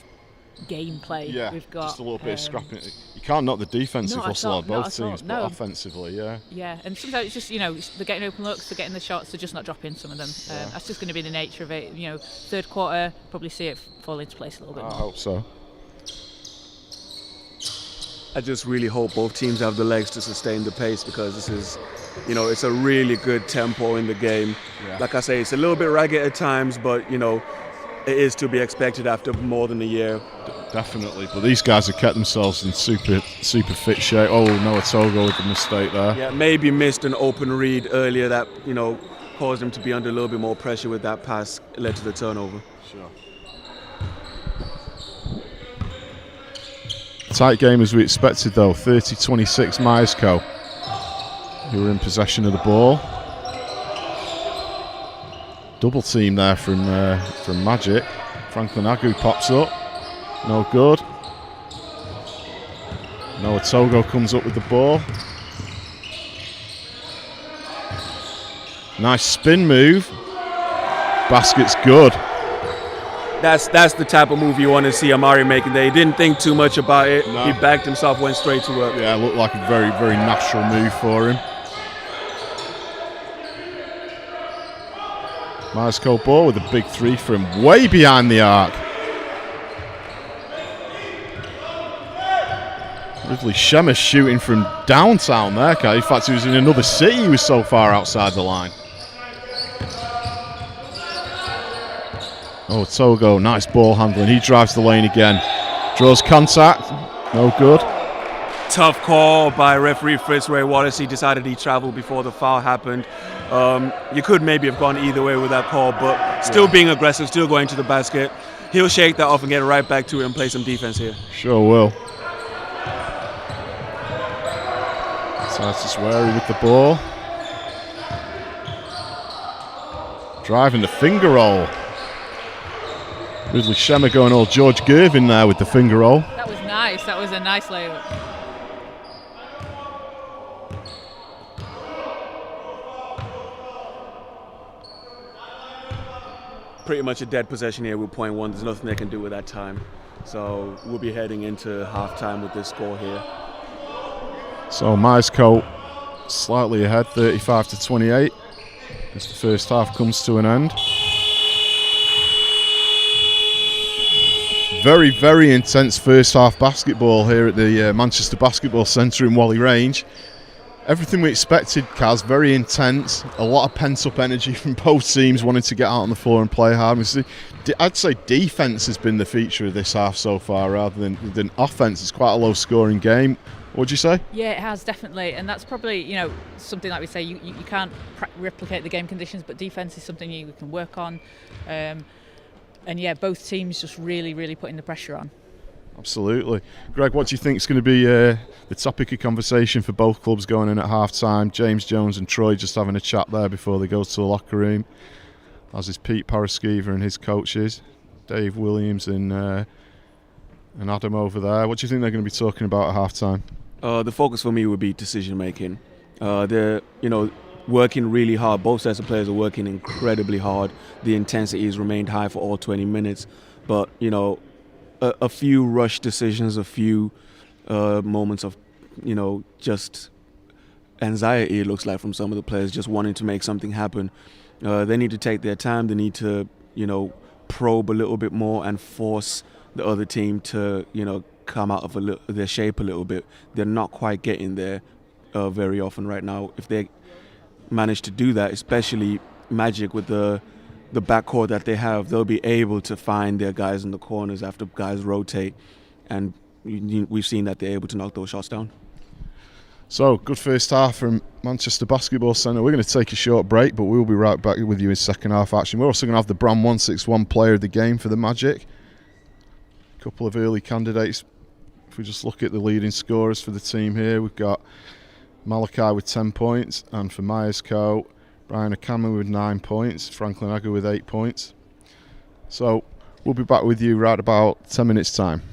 gameplay. Yeah, we've got just a little bit of scrapping. You can't knock the defensive hustle of both teams, but no. offensively, yeah. Yeah, and sometimes it's just, you know, they're getting open looks, they're getting the shots, they're just not dropping some of them. Yeah. That's just going to be the nature of it. You know, third quarter, probably see it fall into place a little bit more. I hope so. I just really hope both teams have the legs to sustain the pace, because this is, you know, it's a really good tempo in the game. Yeah. Like I say, it's a little bit ragged at times, but, you know, it is to be expected after more than a year. Definitely, but these guys have kept themselves in super fit shape. Oh, Noah Togo with the mistake there. Yeah, maybe missed an open read earlier that, you know, caused him to be under a little bit more pressure with that pass, led to the turnover. Sure. Tight game as we expected though, 30-26 Myerscough, who were in possession of the ball. Double team there from Magic. Franklin Agu pops up, no good. Noah Togo comes up with the ball. Nice spin move. Basket's good. That's the type of move you want to see Amari making there. He didn't think too much about it. No. He backed himself, went straight to work. Yeah, it looked like a very, very natural move for him. Myerscough ball with a big 3 from way behind the arc. Ridley Shemesh shooting from downtown there. In fact, he was in another city. He was so far outside the line. Oh, Togo, nice ball handling. He drives the lane again. Draws contact. No good. Tough call by referee Fitzroy Wallace. He decided he traveled before the foul happened. You could maybe have gone either way with that call, but still being aggressive, still going to the basket. He'll shake that off and get right back to it and play some defense here. Sure will. Titus Wary with the ball. Driving the finger roll. Ridley Shemesh going all George Gervin there with the finger roll. That was nice. That was a nice layup. Pretty much a dead possession here with .1. There's nothing they can do with that time. So we'll be heading into halftime with this score here. So Myerscough slightly ahead, 35-28, as the first half comes to an end. Very, very intense first half basketball here at the Manchester Basketball Centre in Whalley Range. Everything we expected, Kaz, very intense. A lot of pent-up energy from both teams wanting to get out on the floor and play hard. I'd say defence has been the feature of this half so far rather than offence. It's quite a low-scoring game. What would you say? Yeah, it has, definitely, and that's probably, you know, something like we say, you can't replicate the game conditions, but defence is something you can work on. And yeah, both teams just really, really putting the pressure on. Absolutely. Greg, what do you think is going to be the topic of conversation for both clubs going in at half-time? James Jones and Troy just having a chat there before they go to the locker room, as is Pete Paraskiva and his coaches, Dave Williams and Adam over there. What do you think they're going to be talking about at half-time? The focus for me would be decision-making. working really hard. Both sets of players are working incredibly hard. The intensity has remained high for all 20 minutes. But, you know, a few rush decisions, a few moments of, you know, just anxiety, it looks like, from some of the players just wanting to make something happen. They need to take their time. They need to, you know, probe a little bit more and force the other team to, you know, come out of their shape a little bit. They're not quite getting there very often right now. If they manage to do that, especially Magic with the backcourt that they have, they'll be able to find their guys in the corners after guys rotate, and we've seen that they're able to knock those shots down. So, good first half from Manchester Basketball Centre. We're going to take a short break, but we'll be right back with you in second half action. We're also going to have the Brand 161 player of the game for the Magic. A couple of early candidates. If we just look at the leading scorers for the team here, we've got Malachi with 10 points, and for Myerscough, Brian O'Cameron with 9 points, Franklin Agger with 8 points. So, we'll be back with you right about 10 minutes' time.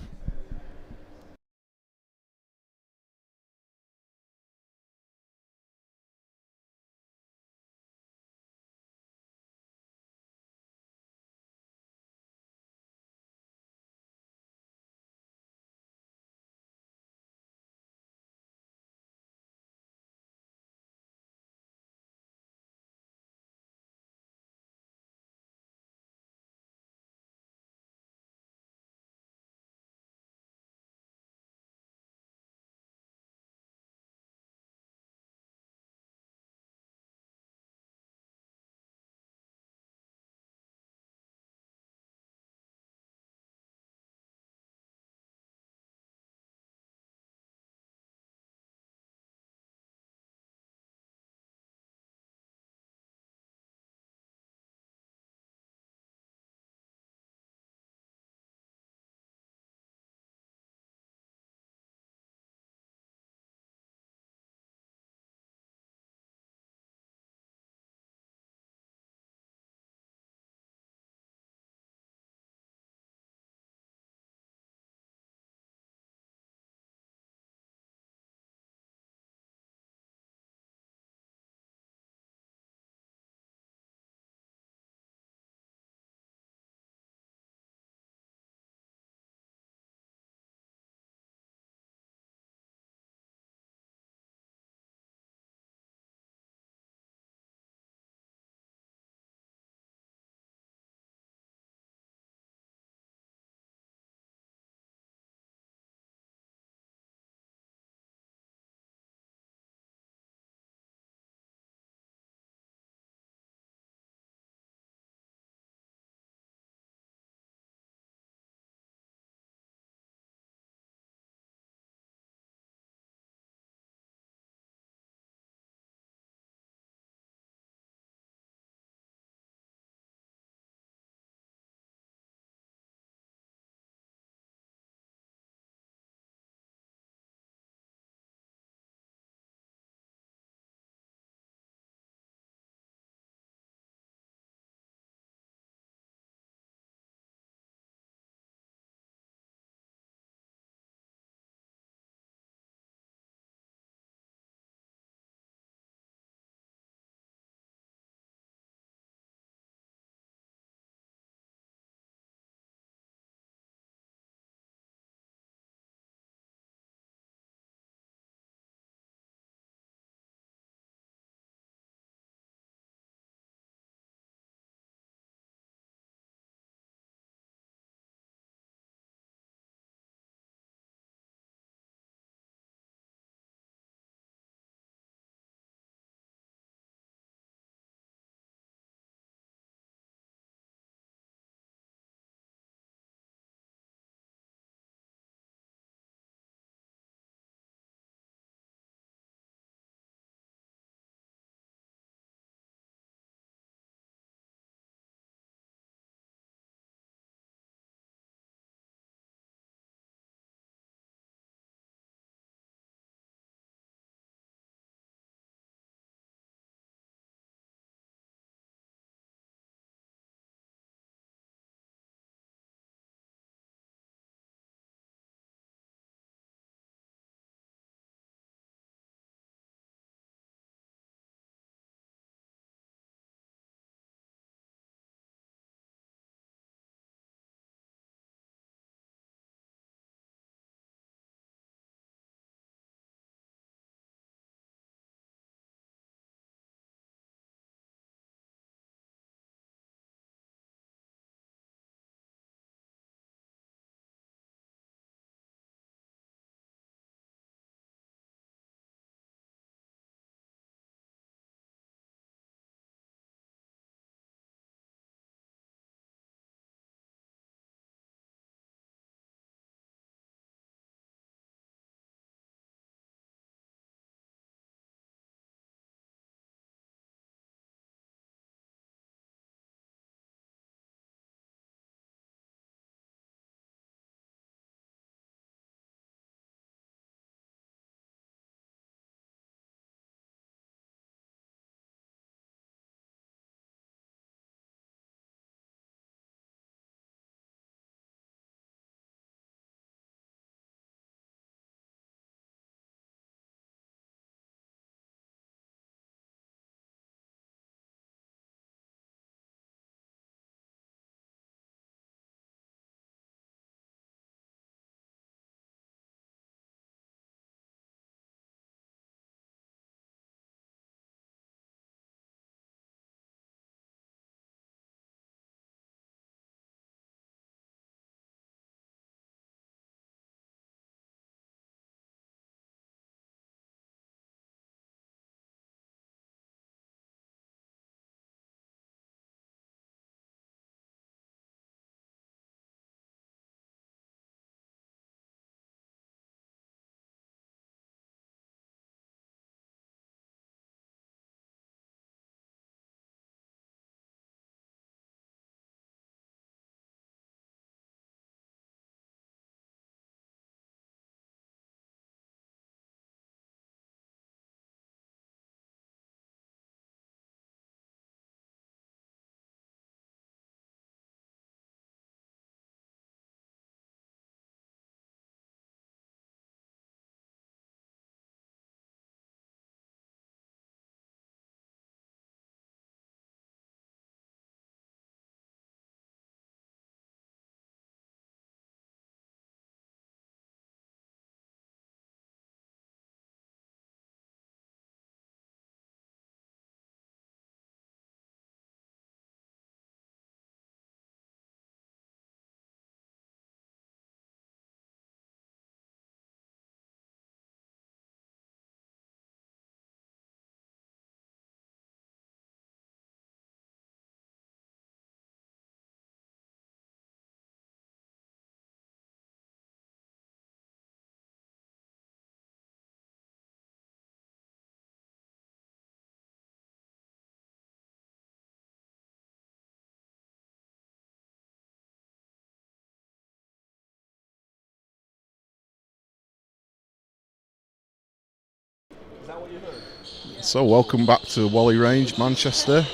So welcome back to Whalley Range, Manchester.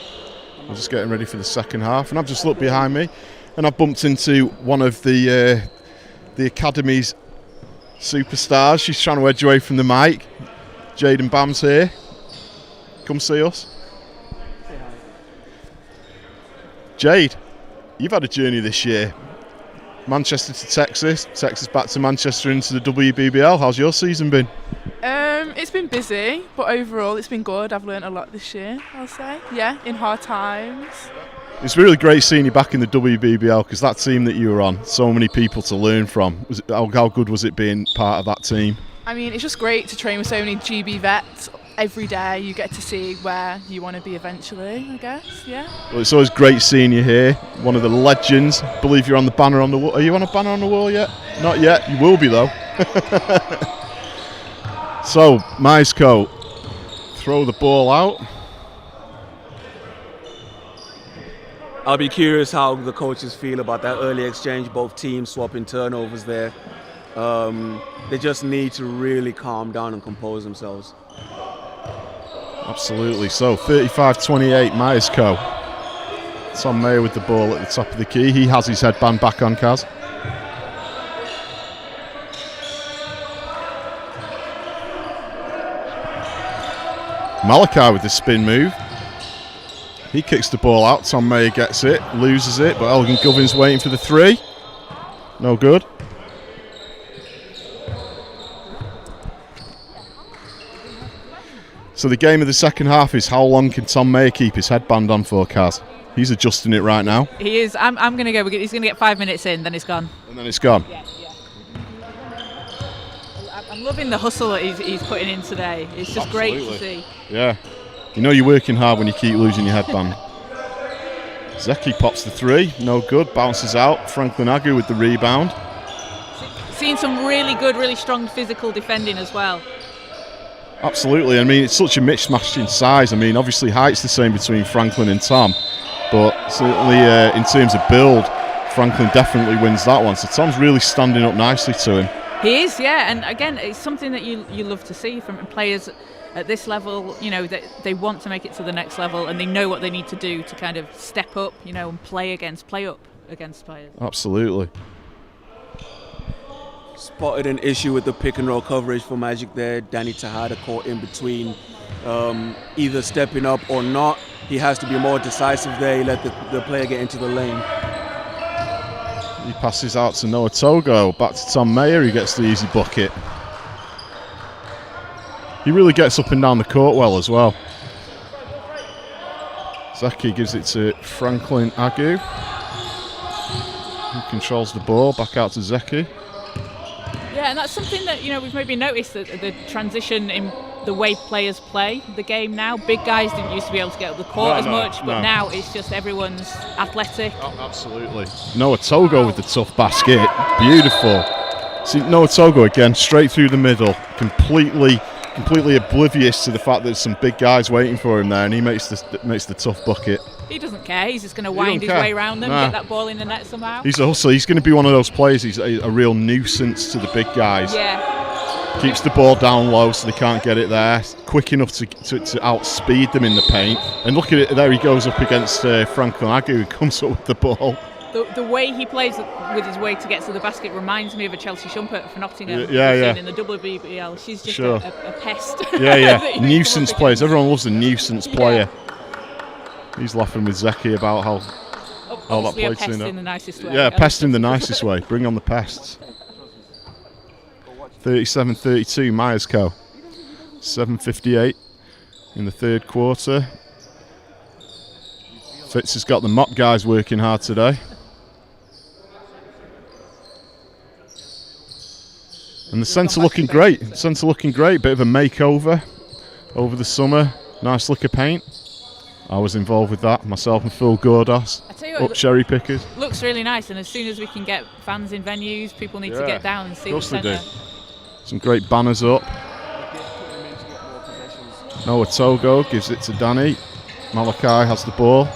I'm just getting ready for the second half, and I've just looked behind me, and I've bumped into one of the academy's superstars. She's trying to edge away from the mic. Jade and Bam's here. Come see us. Jade, you've had a journey this year. Manchester to Texas, Texas back to Manchester into the WBBL. How's your season been? It's been busy, but overall it's been good. I've learnt a lot this year, I'll say. Yeah, in hard times. It's really great seeing you back in the WBBL, because that team that you were on, so many people to learn from. How good was it being part of that team? I mean, it's just great to train with so many GB vets. Every day you get to see where you want to be eventually, I guess, yeah. Well, it's always great seeing you here. One of the legends. I believe you're on the banner on the wall. Are you on a banner on the wall yet? Not yet. You will be, though. So, Myerscough, throw the ball out. I'll be curious how the coaches feel about that early exchange, both teams swapping turnovers there. They just need to really calm down and compose themselves. Absolutely. So 35-28 Myerscough. Tom Mayer with the ball at the top of the key. He has his headband back on, Kaz. Malachi with the spin move. He kicks the ball out. Tom Mayer gets it, loses it, but Elgin Govin's waiting for the three. No good. So the game of the second half is how long can Tom Mayer keep his headband on for, Kaz? He's adjusting it right now. He is. I'm going to go. He's going to get 5 minutes in, then it's gone. And then it's gone. Yeah. I'm loving the hustle that he's putting in today. It's just Absolutely great to see. Yeah. You know you're working hard when you keep losing your headband. Zeki pops the three. No good. Bounces out. Franklin Agu with the rebound. Seeing some really good, really strong physical defending as well. Absolutely. I mean, it's such a mismatch in size. I mean, obviously height's the same between Franklin and Tom, but certainly in terms of build, Franklin definitely wins that one. So Tom's really standing up nicely to him. He is, yeah. And again, it's something that you love to see from players at this level. You know, that they want to make it to the next level, and they know what they need to do to kind of step up, you know, and play up against players. Absolutely. Spotted an issue with the pick and roll coverage for Magic there. Danny Tejada caught in between, either stepping up or not. He has to be more decisive there. He let the player get into the lane. He passes out to Noah Togo. Back to Tom Mayer. He gets the easy bucket. He really gets up and down the court well as well. Zeki gives it to Franklin Agu. He controls the ball. Back out to Zeki. Yeah, and that's something that, you know, we've maybe noticed, that the transition in the way players play the game now. Big guys didn't used to be able to get up the court much, but now it's just everyone's athletic. Oh, absolutely. Noah Togo with the tough basket. Beautiful. See, Noah Togo again, straight through the middle, completely oblivious to the fact that there's some big guys waiting for him there, and he makes the tough bucket. He doesn't care. He's just going to wind his way around them and get that ball in the net somehow. He's also going to be one of those players. He's a real nuisance to the big guys. Yeah. Keeps the ball down low so they can't get it there. Quick enough to outspeed them in the paint. And look at it, there he goes up against Franklin Agu, who comes up with the ball. The way he plays with his way to get to the basket reminds me of a Chelsea Shumpert for Nottingham. Yeah. In the WBBL. She's just a pest. Yeah. Nuisance players. Everyone loves a nuisance player. He's laughing with Zeki about how that plays in the nicest way. Yeah, pest in the nicest way. Bring on the pests. 37-32 Myerscough. 7:58 in the third quarter. Fitz has got the mop guys working hard today. And the centre looking great. Bit of a makeover over the summer. Nice lick of paint. I was involved with that, myself and Phil Gordas. I tell you what, Cherry Pickers. Looks really nice, and as soon as we can get fans in venues, people need to get down and see the centre. Some great banners up. Noah Togo gives it to Danny. Malachi has the ball.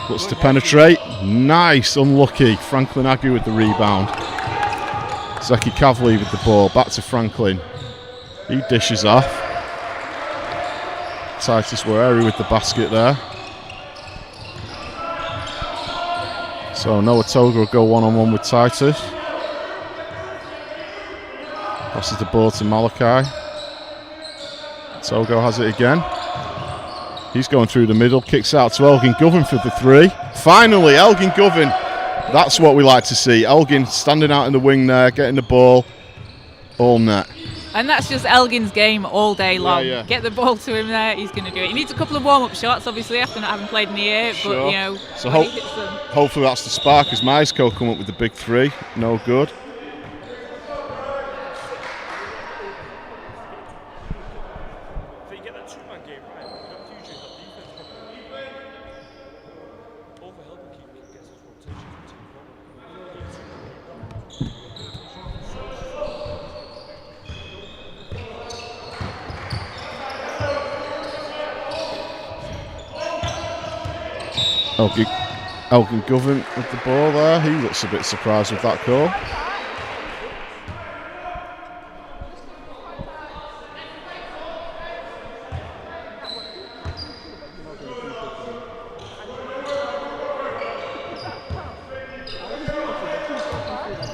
Looks to penetrate. Nice, unlucky. Franklin Agu with the rebound. Zeki Kavli with the ball. Back to Franklin. He dishes off. Titus Wary with the basket there. So Noah Toga will go one-on-one with Titus. Passes the ball to Malachi. Togo has it again. He's going through the middle, kicks out to Elgin Govan for the three. Finally, Elgin Govan. That's what we like to see. Elgin standing out in the wing there, getting the ball all net. And that's just Elgin's game all day long. Yeah. Get the ball to him there, he's going to do it. He needs a couple of warm-up shots, obviously, after not having played in the year. Sure. But, you know, so when he hits them. hopefully that's the spark as Myerscough come up with the big three. No good. Elgin Govan with the ball there. He looks a bit surprised with that call.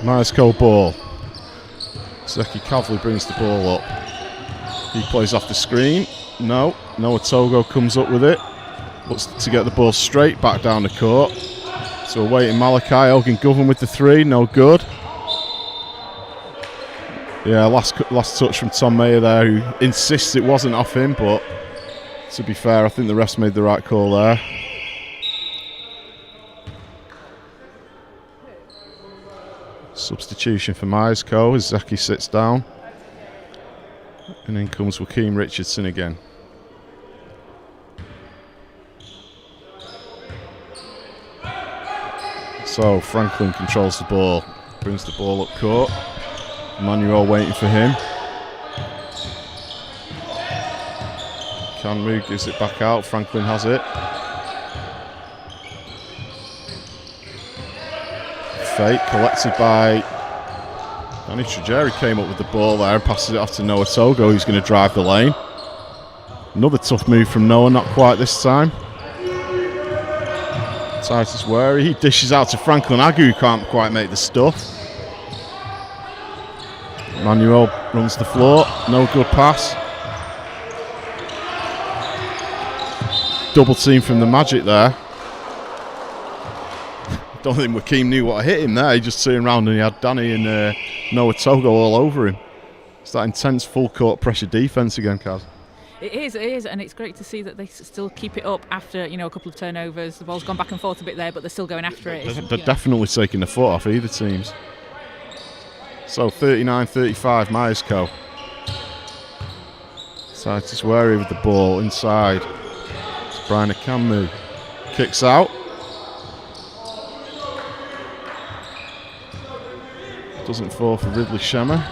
Myerscough ball. Zeki Kavli brings the ball up. He plays off the screen. No. Noah Togo comes up with it. Looks to get the ball straight back down the court. So we're waiting Malachi. Elgin Govan with the three. No good. Yeah, last touch from Tom Mayer there, who insists it wasn't off him, but to be fair, I think the refs made the right call there. Substitution for Myerscough as Zeki sits down. And in comes Joaquin Richardson again. So Franklin controls the ball, brings the ball up court. Emmanuel waiting for him. Canmu gives it back out, Franklin has it. Fake collected by Danny Trajeri, came up with the ball there and passes it off to Noah Togo, who's going to drive the lane. Another tough move from Noah, not quite this time. Titus Wary, he dishes out to Franklin Agu, who can't quite make the stuff. Emmanuel runs the floor, no good pass. Double team from the Magic there. Don't think Joaquin knew what hit him there. He just turned around and he had Danny and Noah Togo all over him. It's that intense full court pressure defence again, Kaz. It is, and it's great to see that they still keep it up after, you know, a couple of turnovers. The ball's gone back and forth a bit there, but they're still going after it. They're definitely taking the foot off either teams. So 39-35, Myerscough. Titus Wary with the ball inside. It's Brian Akanmu. Kicks out. Doesn't fall for Ridley Shemmer.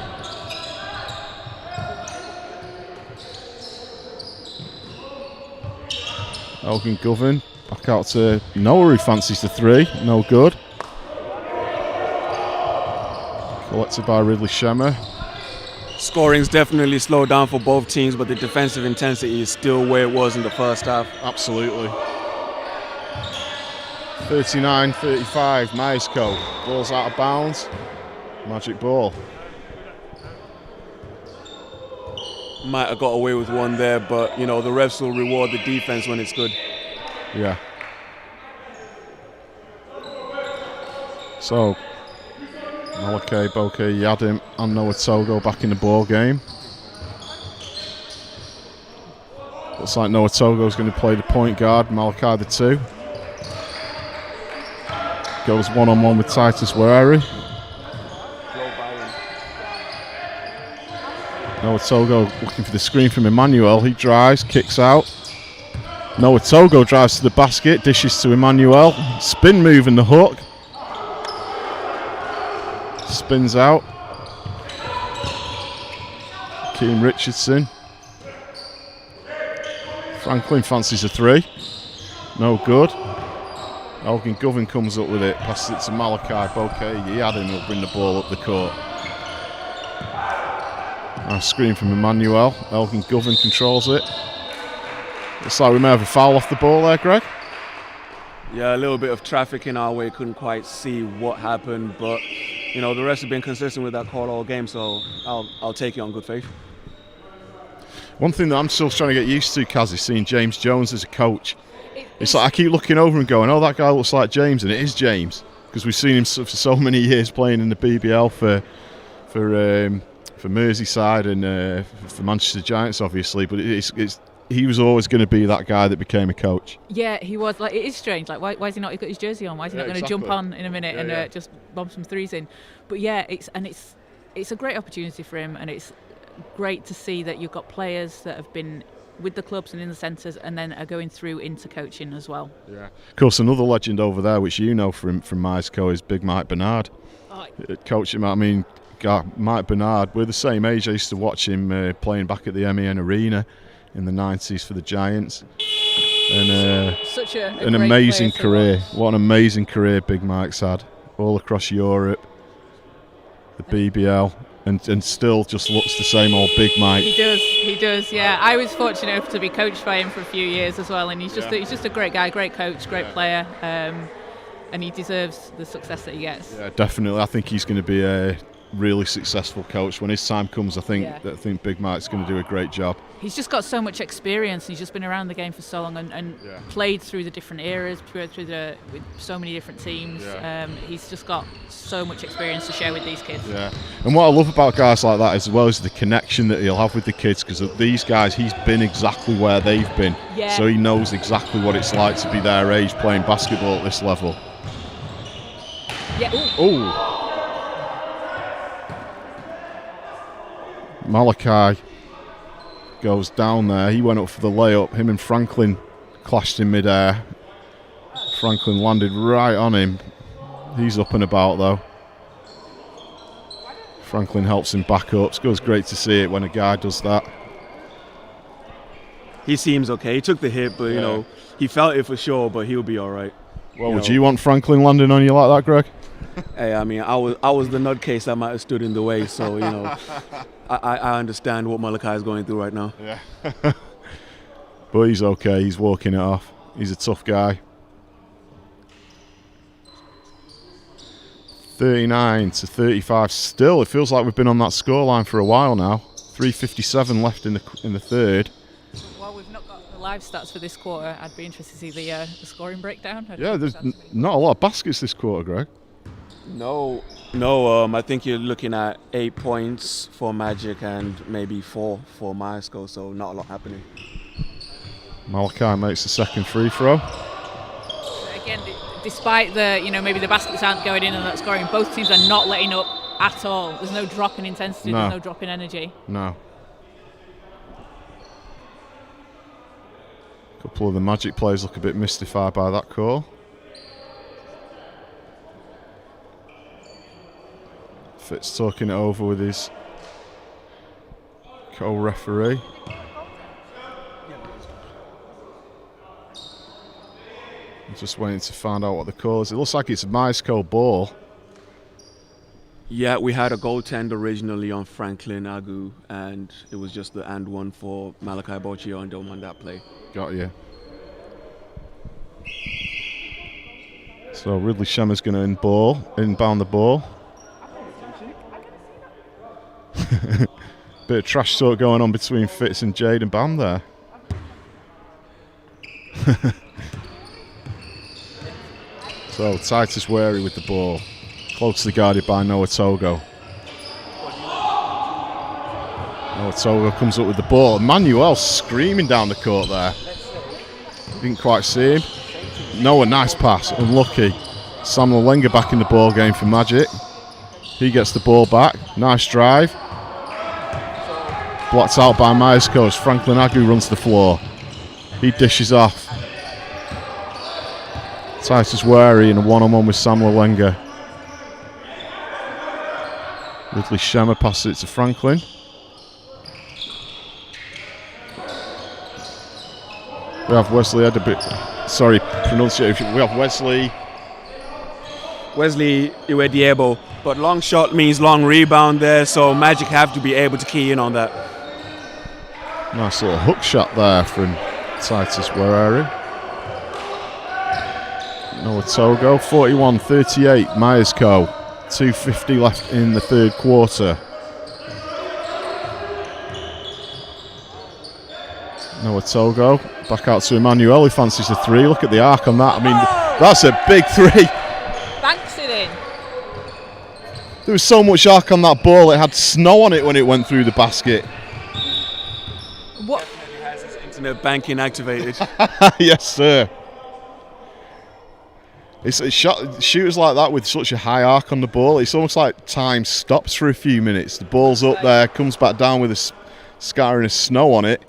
Elgin Govan back out to Noah, who fancies the three. No good. Collected by Ridley Shemmer. Scoring's definitely slowed down for both teams, but the defensive intensity is still where it was in the first half. Absolutely. 39-35, Myerscough. Ball's out of bounds. Magic ball. Might have got away with one there, but you know the refs will reward the defense when it's good. Yeah. So Malachi, Boke, Yadim and Noah Togo back in the ball game. Looks like Noah Togo's going to play the point guard, Malachi the two. Goes one-on-one with Titus Wary. Noah Togo looking for the screen from Emmanuel. He drives, kicks out. Noah Togo drives to the basket, dishes to Emmanuel. Spin move in the hook. Spins out. Joaquin Richardson. Franklin fancies a three. No good. Elgin Govan comes up with it, passes it to Malachi Bouquet. He had him, he'll bring the ball up the court. Nice screen from Emmanuel. Elgin Govan controls it. Looks like we may have a foul off the ball there, Greg. Yeah, a little bit of traffic in our way. Couldn't quite see what happened, but you know the rest have been consistent with that call all game, so I'll take it on good faith. One thing that I'm still trying to get used to, Kaz, is seeing James Jones as a coach. It's like I keep looking over and going, oh, that guy looks like James, and it is James, because we've seen him for so many years playing in the BBL for Merseyside and for Manchester Giants, obviously. But he was always going to be that guy that became a coach. Yeah, he was. Like, it is strange. Like, why is he not got his jersey on? Why is he not going to jump on in a minute and just bomb some threes in? But yeah, it's a great opportunity for him, and it's great to see that you've got players that have been with the clubs and in the centres and then are going through into coaching as well. Yeah. Of course, another legend over there, which you know from Myerscough, is Big Mike Bernard. Coaching, I mean, God, Mike Bernard, we're the same age. I used to watch him playing back at the MEN Arena in the 90s for the Giants. And such an amazing career. What an amazing career Big Mike's had all across Europe, the BBL. And still just looks the same old Big Mike. He does, yeah. I was fortunate enough to be coached by him for a few years as well, and he's just a great guy, great coach, great player, and he deserves the success that he gets. Yeah, definitely. I think he's going to be a really successful coach when his time comes. I think Big Mike's going to do a great job. He's just got so much experience. He's just been around the game for so long and played through the different eras, with so many different teams. Yeah. He's just got so much experience to share with these kids. Yeah, and what I love about guys like that as well is the connection that he'll have with the kids, because these guys, he's been exactly where they've been. Yeah. So he knows exactly what it's like to be their age playing basketball at this level. Yeah. Oh. Malachi goes down there. He went up for the layup. Him and Franklin clashed in midair. Franklin landed right on him. He's up and about though. Franklin helps him back up. It was great to see it when a guy does that. He seems okay. He took the hit, but you know, he felt it for sure, but he'll be all right. Well, would you want Franklin landing on you like that, Greg? Hey, I mean, I was the nutcase that might have stood in the way, so you know, I understand what Malachi is going through right now. Yeah. But he's okay. He's walking it off. He's a tough guy. 39-35. Still, it feels like we've been on that scoreline for a while now. 3:57 left in the third. Well, we've not got the live stats for this quarter. I'd be interested to see the scoring breakdown. Yeah, there's not a lot of baskets this quarter, Greg. No. I think you're looking at 8 points for Magic and maybe 4 for Myerscough, so not a lot happening. Malachi makes the second free throw. Again, despite maybe the baskets aren't going in and not scoring, both teams are not letting up at all. There's no drop in intensity. There's no drop in energy. No. A couple of the Magic players look a bit mystified by that call. Fitz talking it over with his co-referee. I'm just waiting to find out what the call is. It looks like it's a Myerscough ball. Yeah, we had a goaltend originally on Franklin Agu, and it was just the and one for Malachi Bocchio and don't want that play. Got you. So Ridley Shemmer's going to inbound the ball. Bit of trash talk going on between Fitz and Jade and Bam there. So Titus Wary with the ball, closely guarded by Noah Togo. Noah Togo comes up with the ball. Manuel screaming down the court there. Didn't quite see him. Noah, nice pass, unlucky. Samuel Wenger back in the ball game for Magic. He gets the ball back. Nice drive. Blocked out by Myerscough as Franklin Agu runs the floor. He dishes off. Titus Wary in a one-on-one with Samuel Wenger. Ridley Shemmer passes it to Franklin. We have Wesley Edabit. Sorry, pronunciation. We have Wesley Wesley EABL. But long shot means long rebound there, so Magic have to be able to key in on that. Nice little hook shot there from Titus Warari. Noah Togo, 41-38, Myerscough. 2:50 left in the third quarter. Noah Togo, back out to Emmanuel, who fancies the three. Look at the arc on that. I mean, that's a big three. Banks it in. There was so much arc on that ball, it had snow on it when it went through the basket. What? Definitely has his internet banking activated. Yes, sir. It's shooters like that with such a high arc on the ball, it's almost like time stops for a few minutes. The ball's up there, comes back down with a scattering of snow on it,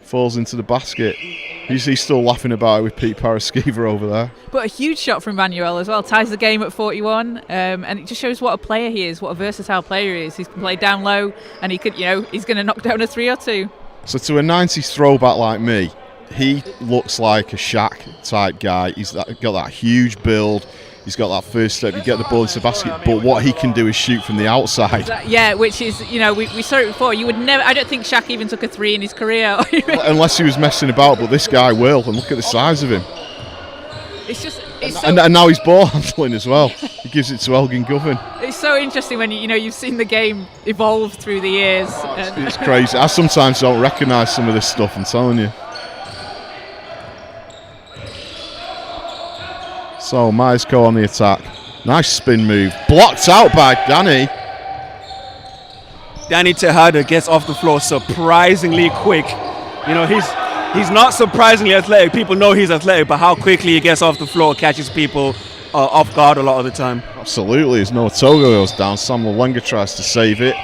falls into the basket. He's still laughing about it with Pete Paraskiva over there. But a huge shot from Manuel as well, ties the game at 41, and it just shows what a player he is, what a versatile player he is. He can play down low, and he could, he's going to knock down a three or two. So to a 90s throwback like me, he looks like a Shaq type guy. He's got that huge build. He's got that first step. You get the ball into the basket, but what he can do is shoot from the outside. Yeah, which is, we saw it before. You would never. I don't think Shaq even took a three in his career, unless he was messing about. But this guy will, and look at the size of him. It's just, and now he's ball handling as well. He gives it to Elgin Govan. It's so interesting when you've seen the game evolve through the years. It's crazy. I sometimes don't recognise some of this stuff. I'm telling you. So Myerscough on the attack. Nice spin move. Blocked out by Danny. Danny Tejada gets off the floor surprisingly quick. He's not surprisingly athletic. People know he's athletic, but how quickly he gets off the floor catches people off guard a lot of the time. Absolutely. As Noah Togo goes down, Samuel Wenger tries to save it.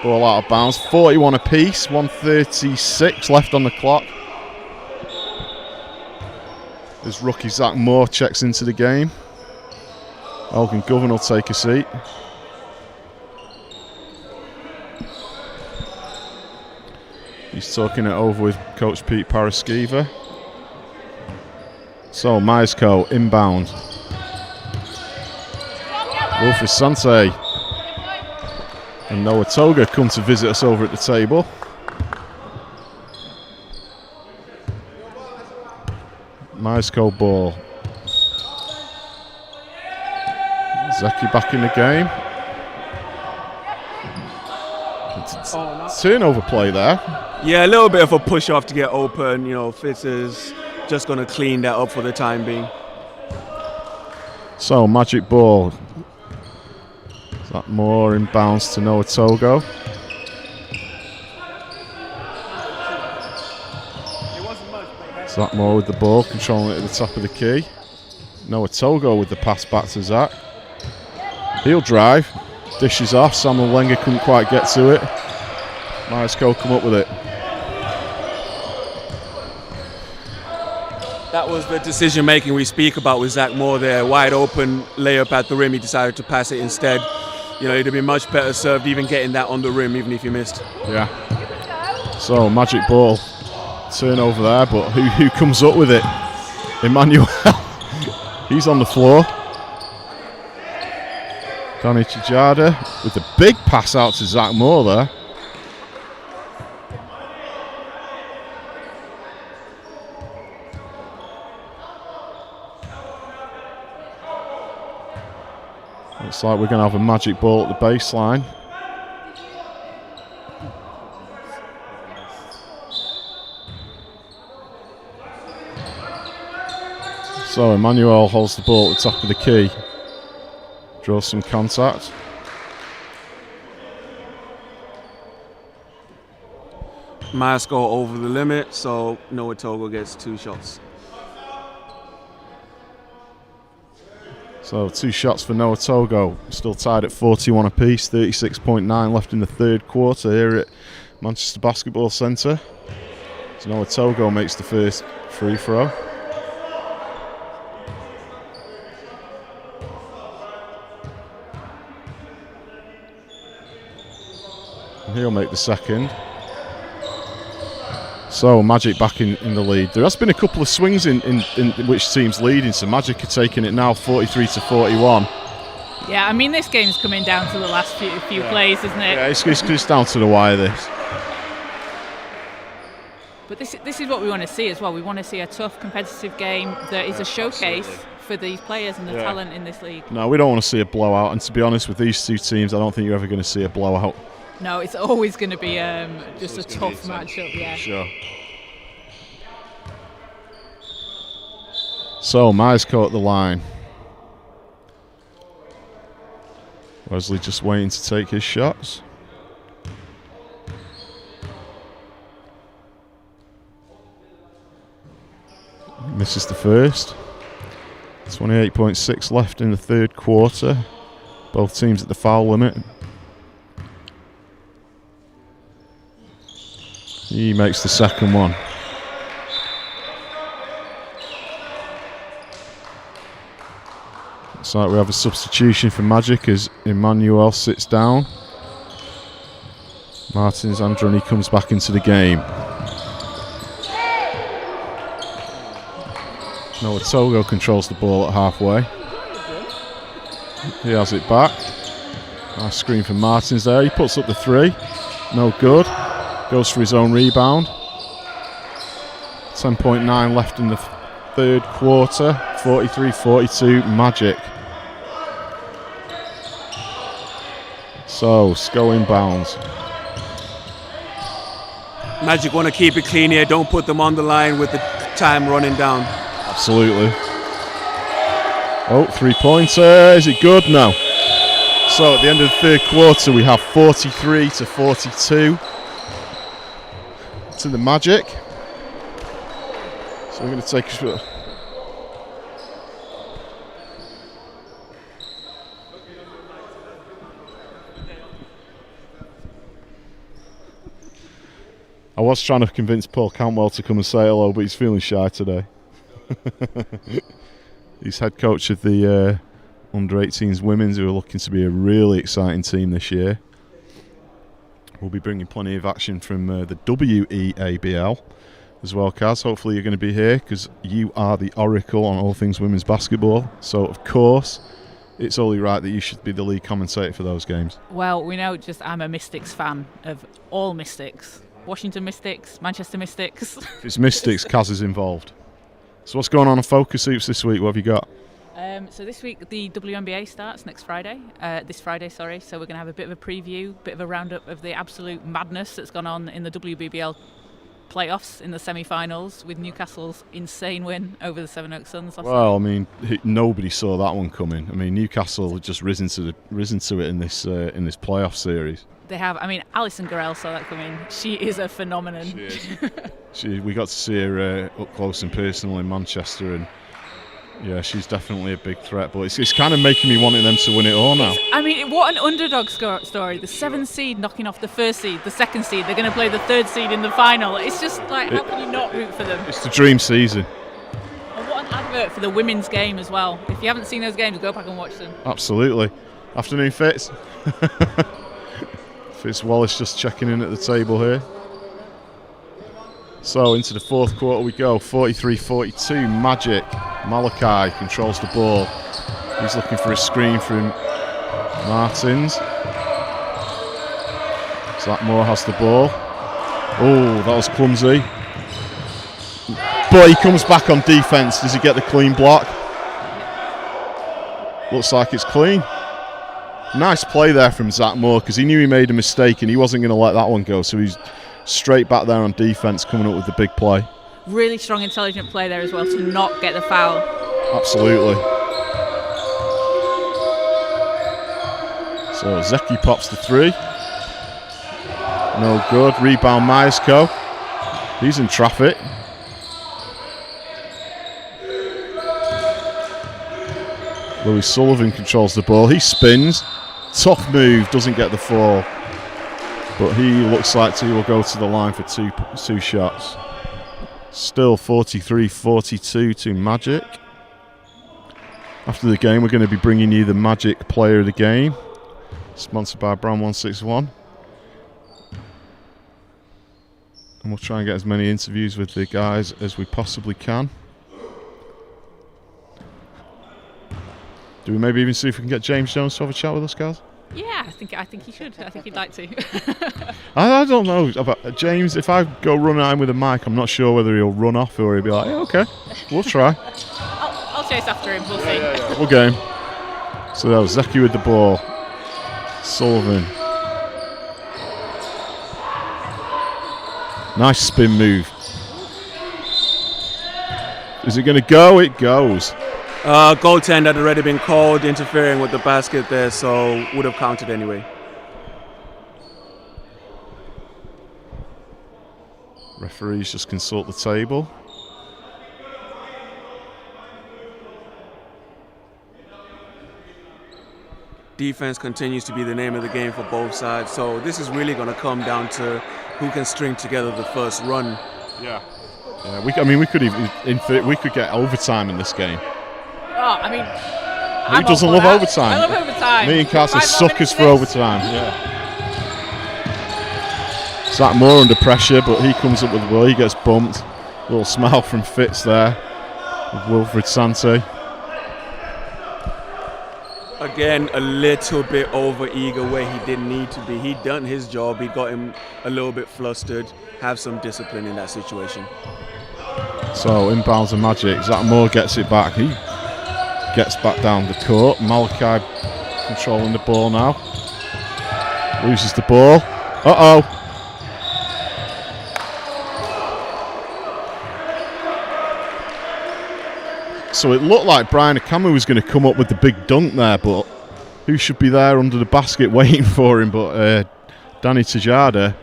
Ball out of bounds. 41 apiece. 1:36 left on the clock. As rookie Zach Moore checks into the game. Elgin Govan will take a seat. He's talking it over with Coach Pete Paraskiva. So Myerscough inbound. Wilfred Sante and Noah Toga come to visit us over at the table. Myerscough ball. Zeki back in the game. Turnover play there. Yeah, a little bit of a push off to get open. Fitz is just going to clean that up for the time being. So Magic ball. Zach Moore inbounds to Noah Togo. Zach Moore with the ball, controlling it at the top of the key. Noah Togo with the pass back to Zach. He'll drive, dishes off. Samuel Wenger couldn't quite get to it. Myerscough come up with it. That was the decision making we speak about with Zach Moore there. Wide open layup at the rim. He decided to pass it instead. It'd have been much better served even getting that on the rim, even if you missed. Yeah. So Magic ball. Turnover there, but who comes up with it? Emmanuel. He's on the floor. Danny Tejada with the big pass out to Zach Moore there. Looks like we're going to have a Magic ball at the baseline. So Emmanuel holds the ball at the top of the key. Draws some contact. Myerscough over the limit, so Noah Togo gets 2 shots. So 2 shots for Noah Togo. Still tied at 41 apiece. 36.9 left in the third quarter here at Manchester Basketball Centre. So Noah Togo makes the first free throw. And he'll make the second. So Magic back in the lead. There has been a couple of swings in which team's leading, so Magic are taking it now 43-41. Yeah, I mean, this game's coming down to the last few plays, isn't it? Yeah, it's down to the wire, this. But this is what we want to see as well. We want to see a tough, competitive game that is a showcase for these players and the talent in this league. No, we don't want to see a blowout, and to be honest, with these two teams, I don't think you're ever going to see a blowout. No, it's always going to be just a tough matchup, yeah. Sure. So, Myerscough at the line. Wesley just waiting to take his shots. Misses the first. 28.6 left in the third quarter. Both teams at the foul limit. He makes the second one. Looks like we have a substitution for Magic as Emmanuel sits down. Martins Androni comes back into the game. Noah Togo controls the ball at halfway. He has it back. Nice screen from Martins there. He puts up the three. No good. Goes for his own rebound. 10.9 left in the third quarter. 43-42 Magic. So, Scough inbounds. Magic want to keep it clean here. Don't put them on the line with the time running down. Absolutely. Oh, three-pointer. Is it good? No. So at the end of the third quarter, we have 43-42 to the Magic. So we're going to take a... I was trying to convince Paul Cantwell to come and say hello, but he's feeling shy today. He's head coach of the under-18s women's, who are looking to be a really exciting team this year. We'll be bringing plenty of action from the EABL as well, Kaz. Hopefully you're going to be here because you are the oracle on all things women's basketball. So, of course, it's only right that you should be the lead commentator for those games. Well, we know I'm a Mystics fan of all Mystics. Washington Mystics, Manchester Mystics. If it's Mystics, Kaz is involved. So what's going on Focus Hoops this week? What have you got? So this week the WNBA starts this Friday. So we're going to have a bit of a preview, bit of a roundup of the absolute madness that's gone on in the WBBL playoffs in the semi-finals with Newcastle's insane win over the Seven Oaks Suns. Well, I mean, nobody saw that one coming. I mean, Newcastle had just risen to it in this playoff series. They have. I mean, Alison Garrell saw that coming. She is a phenomenon. She is. We got to see her up close and personal in Manchester, and yeah, she's definitely a big threat. But it's kind of making me wanting them to win it all now. I mean, what an underdog story. The 7th seed knocking off the 1st seed, the 2nd seed. They're going to play the 3rd seed in the final. It's just like, how can you not root for them? It's the dream season. And what an advert for the women's game as well. If you haven't seen those games, go back and watch them. Absolutely. Afternoon, Fitz. Fitz Wallace just checking in at the table here. So into the fourth quarter we go. 43-42 Magic. Malachi controls the ball. He's looking for a screen from Martins. Zach Moore has the ball. Oh, that was clumsy. But he comes back on defense. Does he get the clean block? Looks like it's clean. Nice play there from Zach Moore because he knew he made a mistake and he wasn't going to let that one go. So he's straight back there on defense, coming up with the big play. Really strong, intelligent play there as well to not get the foul. Absolutely. So Zeki pops the three. No good. Rebound Myerscough. He's in traffic. Louis Sullivan controls the ball. He spins. Tough move. Doesn't get the fall. But he looks like he will go to the line for two shots. Still 43-42 to Magic. After the game, we're going to be bringing you the Magic Player of the Game. Sponsored by Brand 161. And we'll try and get as many interviews with the guys as we possibly can. Do we maybe even see if we can get James Jones to have a chat with us, guys? Yeah, I think he should. I think he'd like to. I don't know about James. If I go run at him with a mic, I'm not sure whether he'll run off or he'll be like, yeah, okay, we'll try. I'll chase after him. We'll see. Yeah. We'll get him. So that was Zeki with the ball. Sullivan. Nice spin move. Is it going to go? It goes. Goaltend had already been called, interfering with the basket there, so would have counted anyway. Referees just consult the table. Defense continues to be the name of the game for both sides, so this is really going to come down to who can string together the first run. Yeah, we could even we could get overtime in this game. Oh, I mean, who doesn't love overtime? I love overtime. Me and Cass are suckers for overtime. Yeah. Zach Moore under pressure, but he comes up with the ball. He gets bumped. A little smile from Fitz there with Wilfred Sante. Again, a little bit over eager where he didn't need to be. He'd done his job. He got him a little bit flustered. Have some discipline in that situation. So inbounds and Magic. Zach Moore gets it back. He gets back down the court. Malachi controlling the ball now. Loses the ball. Uh-oh. So it looked like Brian Akamu was going to come up with the big dunk there, but who should be there under the basket waiting for him but Danny Tejada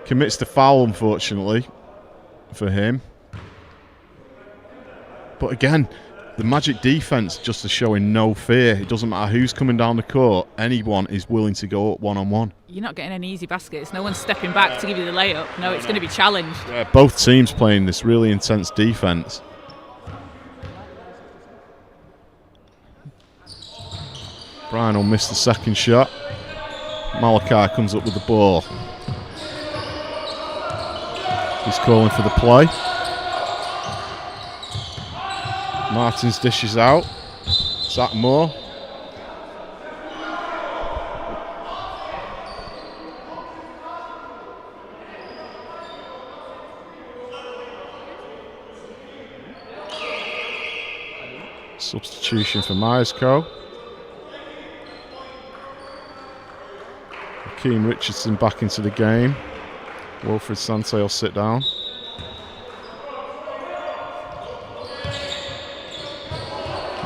commits the foul, unfortunately, for him. But again, the Magic defense just is showing no fear. It doesn't matter who's coming down the court. Anyone is willing to go up one-on-one. You're not getting any easy baskets. No one's stepping back to give you the layup. No, it's going to be challenged. Yeah, both teams playing this really intense defense. Brian will miss the second shot. Malachi comes up with the ball. He's calling for the play. Martins dishes out. Zach Moore. Substitution for Myerscough. Keane Richardson back into the game. Wilfred Sante will sit down.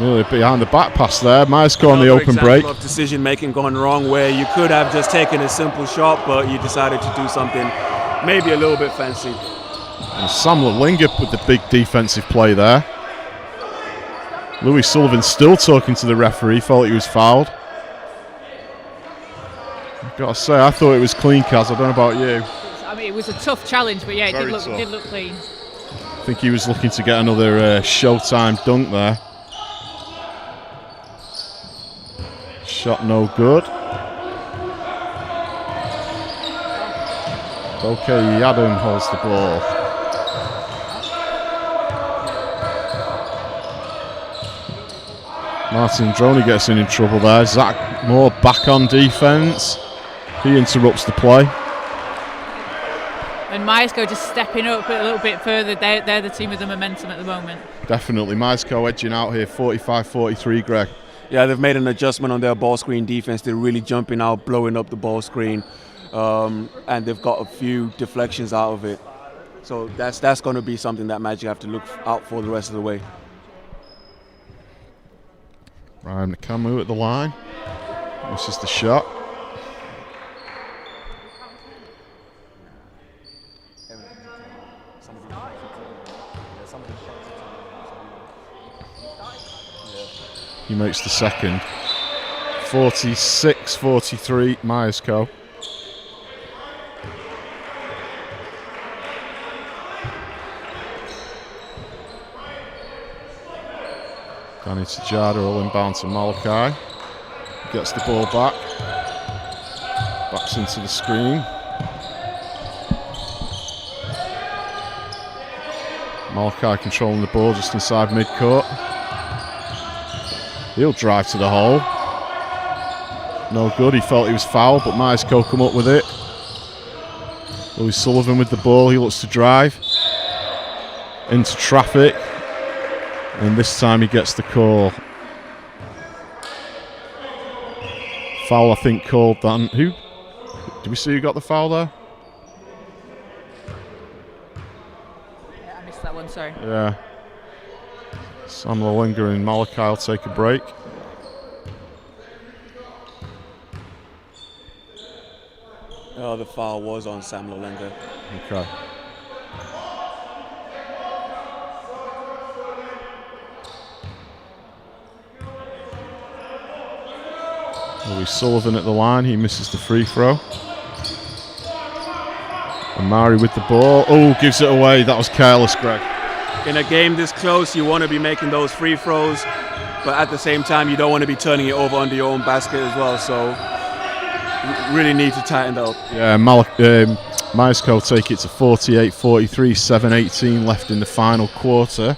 Nearly behind the back pass there. Myerscough on the open break. Of decision making gone wrong where you could have just taken a simple shot, but you decided to do something maybe a little bit fancy. And Sam Lalinga with the big defensive play there. Louis Sullivan still talking to the referee. Felt he was fouled. Got to say, I thought it was clean, Kaz. I don't know about you. I mean, it was a tough challenge, but yeah, it did look clean. I think he was looking to get another Showtime dunk there. Shot no good. Okay, Yadam holds the ball. Martin Droney gets in trouble there. Zach Moore back on defense. He interrupts the play. And Myerscough just stepping up a little bit further. They're the team with the momentum at the moment. Definitely. Myerscough edging out here, 45-43, Greg. Yeah, they've made an adjustment on their ball screen defense. They're really jumping out, blowing up the ball screen. And they've got a few deflections out of it. So that's going to be something that Magic have to look out for the rest of the way. Ryan Nakamu at the line. This is the shot. He makes the second. 46-43, Myerscough. Danny Tejada all inbound to Malachi. Gets the ball back. Backs into the screen. Malachi controlling the ball just inside mid-court. He'll drive to the hole. No good. He felt he was fouled, but Myerscough come up with it. Louis Sullivan with the ball. He looks to drive into traffic, and this time he gets the call. Foul, I think, called then. Who? Did we see who got the foul there? Yeah, I missed that one, sorry. Yeah. Sam Lowenga and Malachi will take a break. Oh, the foul was on Sam Lowenga. Okay. Louis Sullivan at the line. He misses the free throw. Amari with the ball. Oh, gives it away. That was careless, Greg. In a game this close, you want to be making those free throws, but at the same time, you don't want to be turning it over under your own basket as well. So, you really need to tighten that up. Yeah, Myerscough take it to 48-43, 7:18 left in the final quarter.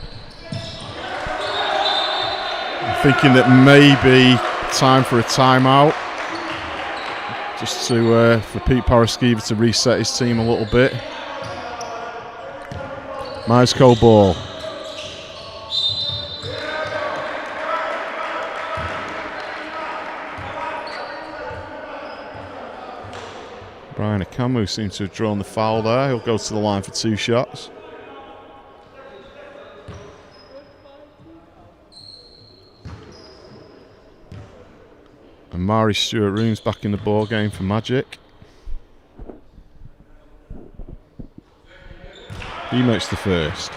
I'm thinking that maybe time for a timeout, just to for Pete Paraskiva to reset his team a little bit. Myerscough ball. Brian Akamu seems to have drawn the foul there. He'll go to the line for 2 shots. And Mari Stewart-Rooms back in the ball game for Magic. He makes the first.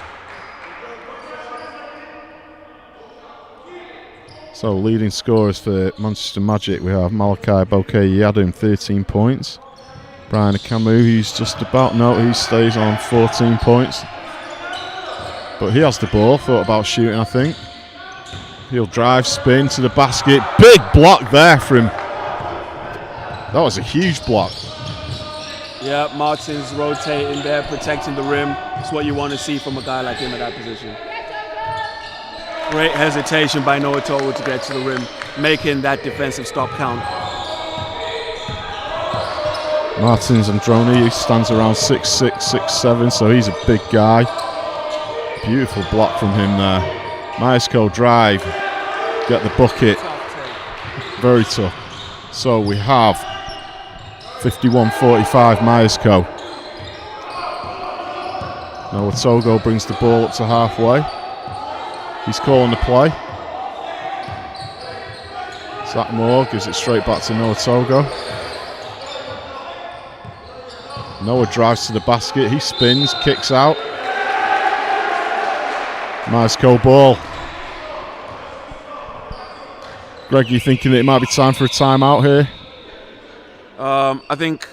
So leading scorers for Manchester Magic, we have Malachi Bokeh-Yadum, 13 points. Brian Akamu, who's just about, no, he stays on 14 points. But he has the ball, thought about shooting, I think. He'll drive, spin to the basket. Big block there for him. That was a huge block. Yeah, Martin's rotating there, protecting the rim. It's what you want to see from a guy like him at that position. Great hesitation by Noah Togo to get to the rim, making that defensive stop count. Martins Androni, he stands around 6'6", 6'7", so he's a big guy. Beautiful block from him there. Myerscough drive, get the bucket. Very tough. So we have 51-45 Myerscough. Noah Togo brings the ball up to halfway. He's calling the play. Zach Moore gives it straight back to Noah Togo. Noah drives to the basket. He spins, kicks out. Myerscough ball. Greg, you thinking that it might be time for a timeout here? I think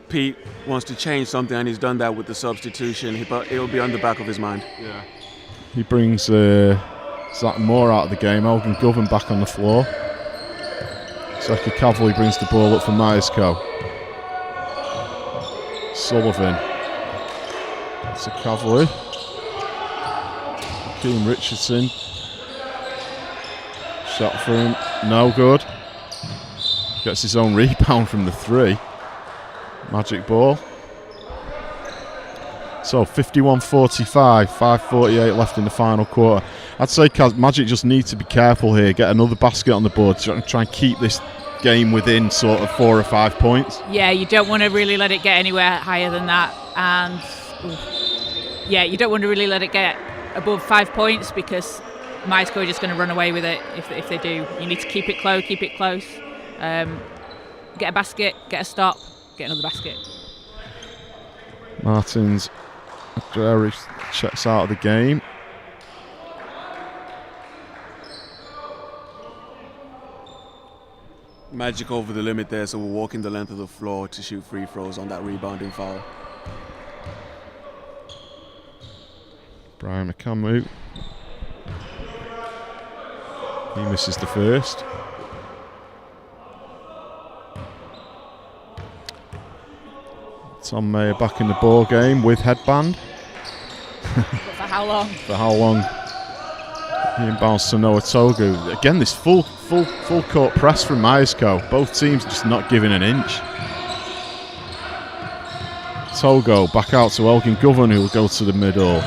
Pete wants to change something, and he's done that with the substitution, but it'll be on the back of his mind. Yeah. He brings Zach Moore out of the game. Elgin Govan back on the floor. Zeki Cavalry brings the ball up for Myerscough. Sullivan. It's a Cavalry. Keane Richardson. Shot for him. No good. Gets his own rebound from the 3. Magic ball. So 51-45, 5:48 left in the final quarter. I'd say Magic just need to be careful here, get another basket on the board, try and keep this game within sort of 4 or 5 points. Yeah, you don't want to really let it get anywhere higher than that. And yeah, you don't want to really let it get above 5 points, because Myerscough are just going to run away with it if they do. You need to keep it close, get a basket, get a stop, get another basket. Martins Jerry checks out of the game. Magic over the limit there, so we're walking the length of the floor to shoot free throws on that rebounding foul. Brian Akamu. He misses the first. Tom Mayer back in the ball game with headband. how long? For how long? He inbounds to Noah Togo. Again, this full court press from Myerscough. Both teams just not giving an inch. Togo back out to Elgin Govan, who will go to the middle.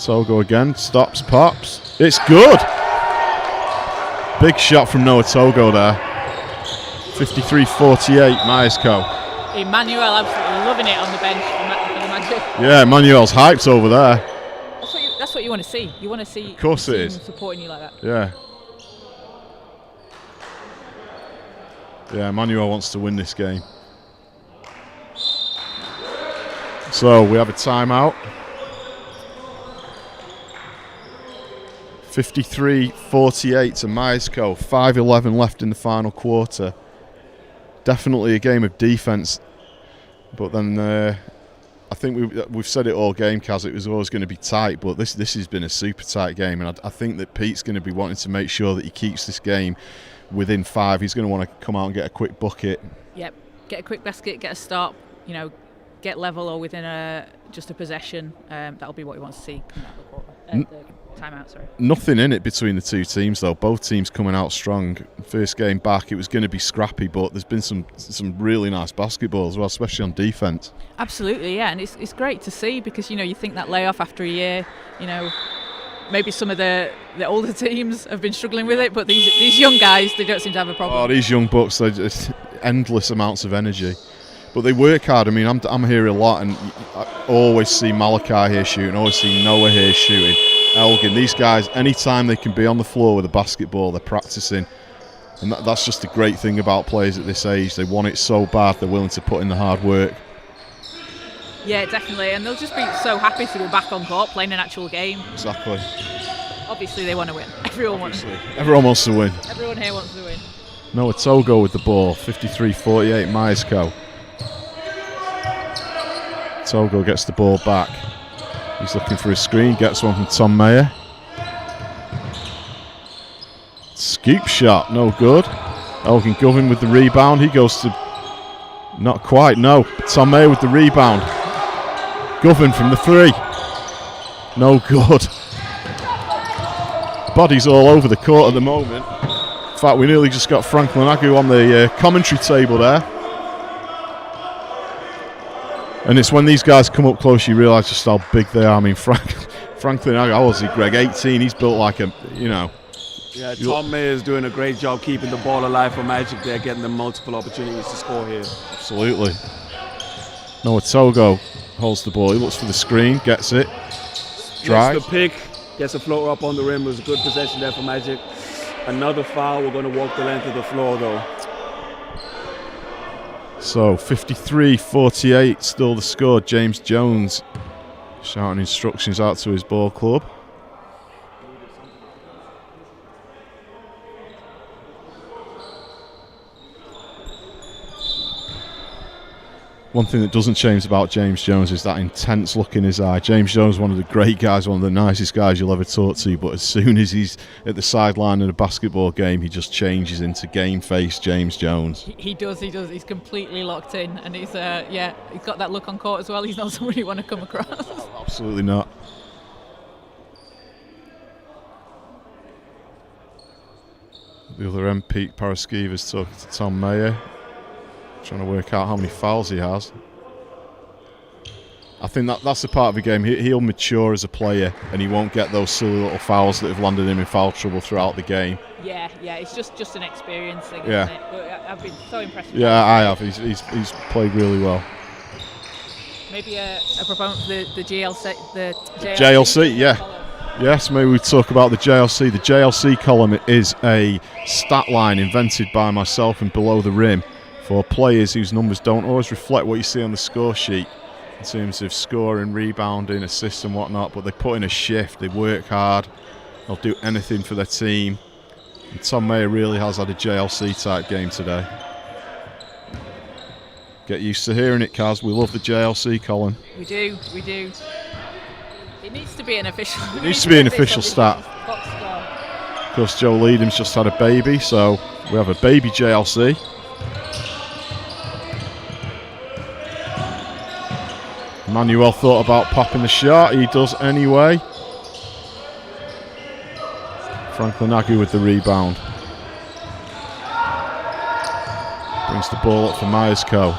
Togo again, stops, pops. It's good! Big shot from Noah Togo there. 53-48, Myerscough. Emmanuel absolutely loving it on the bench for the Magic. Yeah, Emmanuel's hyped over there. That's what you want to see. You want to see of course it teams is. supporting you like that. Yeah. Yeah, Emmanuel wants to win this game. So we have a timeout. 53-48 to Myerscough. 5:11 left in the final quarter. Definitely a game of defence, but then I think we've said it all game, Kaz. It was always going to be tight, but this has been a super tight game, and I think that Pete's going to be wanting to make sure that he keeps this game within 5. He's going to want to come out and get a quick bucket. Yep, get a quick basket, get a stop. Get level or within just a possession. That'll be what he wants to see coming out of the quarter. The timeout, sorry. Nothing in it between the two teams, though. Both teams coming out strong. First game back, it was going to be scrappy, but there's been some really nice basketball as well, especially on defence. Absolutely, yeah, and it's great to see because you think that layoff after a year, maybe some of the older teams have been struggling with it, but these young guys, they don't seem to have a problem. Oh, these young bucks, they're just endless amounts of energy. But they work hard. I mean, I'm here a lot, and I always see Malachi here shooting, always see Noah here shooting, Elgin. These guys, anytime they can be on the floor with a basketball, they're practicing. And that's just the great thing about players at this age. They want it so bad, they're willing to put in the hard work. Yeah, definitely. And they'll just be so happy to be back on court playing an actual game. Exactly. Obviously, they want to win. Everyone wants to win. Everyone wants to win. Everyone here wants to win. Noah Togo with the ball. 53-48, Myerscough. Togo gets the ball back. He's looking for a screen, gets one from Tom Mayer. Scoop shot, no good. Elgin Govan with the rebound. He goes to... Not quite, no. Tom Mayer with the rebound. Govan from the 3. No good. Bodies all over the court at the moment. In fact, we nearly just got Franklin Agu on the commentary table there. And it's when these guys come up close you realise just how big they are. I mean, Franklin Agu, how old is he, Greg? 18. He's built like a, Yeah, Tom Mayer is doing a great job keeping the ball alive for Magic. They're getting them multiple opportunities to score here. Absolutely. Noah Togo holds the ball. He looks for the screen, gets it. Drives. Gets the pick, gets a floater up on the rim. It was a good possession there for Magic. Another foul. We're going to walk the length of the floor, though. So 53-48, still the score. James Jones shouting instructions out to his ball club. One thing that doesn't change about James Jones is that intense look in his eye. James Jones, one of the great guys, one of the nicest guys you'll ever talk to, but as soon as he's at the sideline in a basketball game, he just changes into game face James Jones. He does. He's completely locked in, and he's got that look on court as well. He's not someone you want to come across. Oh, absolutely not. The other end, Pete Paraskiva's talking to Tom Mayer, trying to work out how many fouls he has. I think that's the part of the game. He'll mature as a player, and he won't get those silly little fouls that have landed him in foul trouble throughout the game. Yeah, it's just an experience thing, yeah. Isn't it? But I've been so impressed with Yeah, him. I have. He's played really well. Maybe a proponent for the GLC. The JLC, yeah. Yes, maybe we talk about the JLC. The JLC column is a stat line invented by myself and Below the Rim for players whose numbers don't always reflect what you see on the score sheet in terms of scoring, rebounding, assists and whatnot, but they put in a shift, they work hard, they'll do anything for their team. And Tom Mayer really has had a JLC type game today. Get used to hearing it, Kaz. We love the JLC column. We do. It needs to be an official. It needs to be an official stat. Of course, Joe Leadham's just had a baby, so we have a baby JLC. Manuel thought about popping the shot. He does anyway. Franklin Agu with the rebound. Brings the ball up for Myerscough.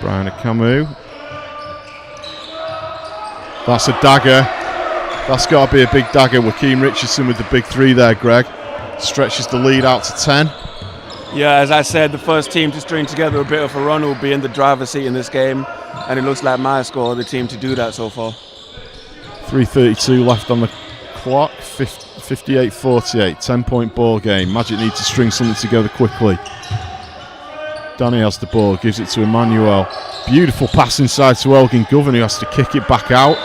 Brian Akamu. That's a dagger. That's got to be a big dagger. Joaquin Richardson with the big three there, Greg. Stretches the lead out to 10. Yeah, as I said, the first team to string together a bit of a run will be in the driver's seat in this game, and it looks like Myerscough are the team to do that so far. 3:32 left on the clock, 58-48, 10-point ball game. Magic need to string something together quickly. Danny has the ball, gives it to Emmanuel. Beautiful pass inside to Elgin Govan, who has to kick it back out.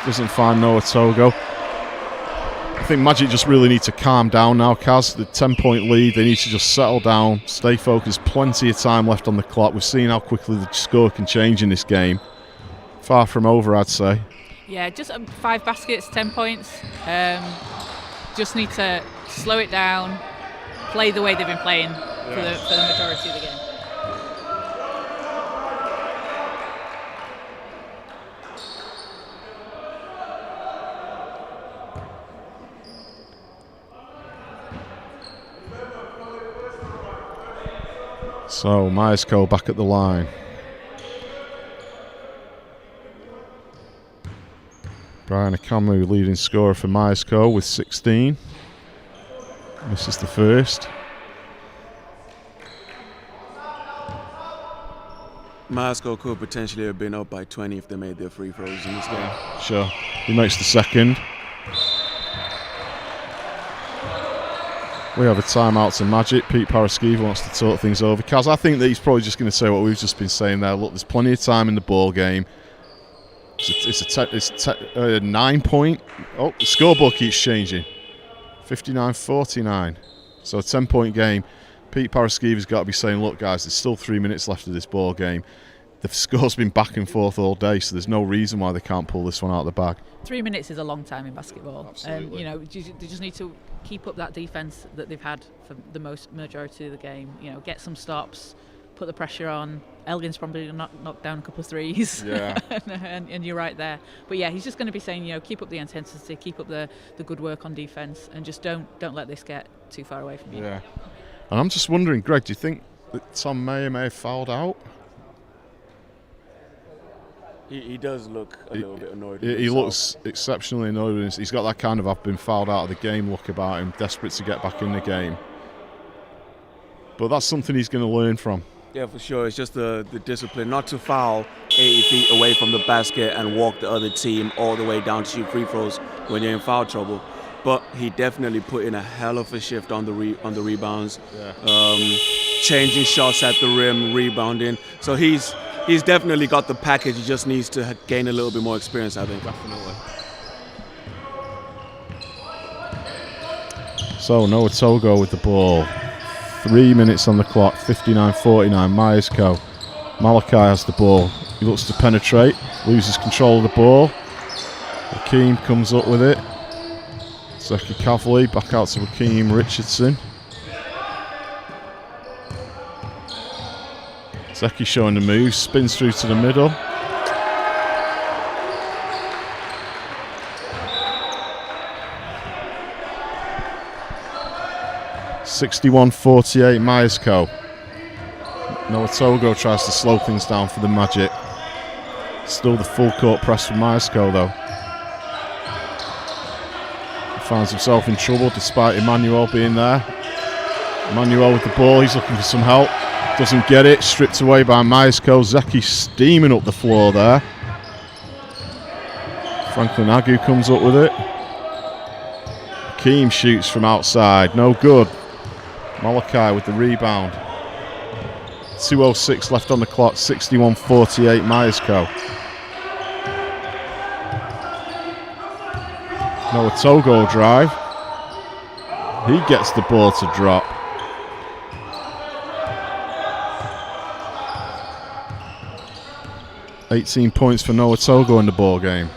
Doesn't find Noah Togo. I think Magic just really need to calm down now, Kaz. The 10-point lead, they need to just settle down, stay focused. Plenty of time left on the clock. We've seen how quickly the score can change in this game. Far from over, I'd say. Yeah, just 5 baskets, 10 points. Just need to slow it down, play the way they've been playing for the majority of the game. So, Myerscough back at the line. Brian Akamu, leading scorer for Myerscough with 16. Misses the first. Myerscough could potentially have been up by 20 if they made their free throws in this game. Sure. He makes the second. We have a timeout to Magic. Pete Paraskiva wants to talk things over. Kaz, I think that he's probably just going to say what we've just been saying there. Look, there's plenty of time in the ball game. It's a 9 point. Oh, the scoreboard keeps changing. 59-49. So a 10-point game. Pete Paraskiva's got to be saying, look, guys, there's still 3 minutes left of this ball game. The score's been back and forth all day, so there's no reason why they can't pull this one out of the bag. 3 minutes is a long time in basketball. Absolutely. They just need to keep up that defense that they've had for the majority of the game. Get some stops, put the pressure on. Elgin's probably knocked down a couple of threes. Yeah. and you're right there. But yeah, he's just going to be saying, keep up the intensity, keep up the good work on defense, and just don't let this get too far away from you. Yeah. And I'm just wondering, Greg, do you think that Tom Mayer may have fouled out? He does look a little bit annoyed. He looks exceptionally annoyed. He's got that kind of I've been fouled out of the game look about him, desperate to get back in the game. But that's something he's going to learn from. Yeah, for sure. It's just the discipline not to foul 80 feet away from the basket and walk the other team all the way down to shoot free throws when you're in foul trouble. But he definitely put in a hell of a shift on the rebounds, changing shots at the rim, rebounding. So he's definitely got the package. He just needs to gain a little bit more experience, I think. Definitely. So Noah Togo with the ball. 3 minutes on the clock, 59-49, Myerscough. Malachi has the ball. He looks to penetrate, loses control of the ball. Hakeem comes up with it. Zeki Kavli back out to Hakeem Richardson. Zeki showing the move, spins through to the middle. (61-48) Myerscough. Noah Togo tries to slow things down for the Magic. Still the full court press for Myerscough though. He finds himself in trouble despite Emmanuel being there. Emmanuel with the ball, he's looking for some help. Doesn't get it, stripped away by Myerscough. Zeki steaming up the floor there. Franklin Agu comes up with it. Hakeem shoots from outside, no good. Malachi with the rebound. 2:06 left on the clock, 61-48 Myerscough. Noah Togo drive. He gets the ball to drop. (18 points for Noah Togo in the ball game.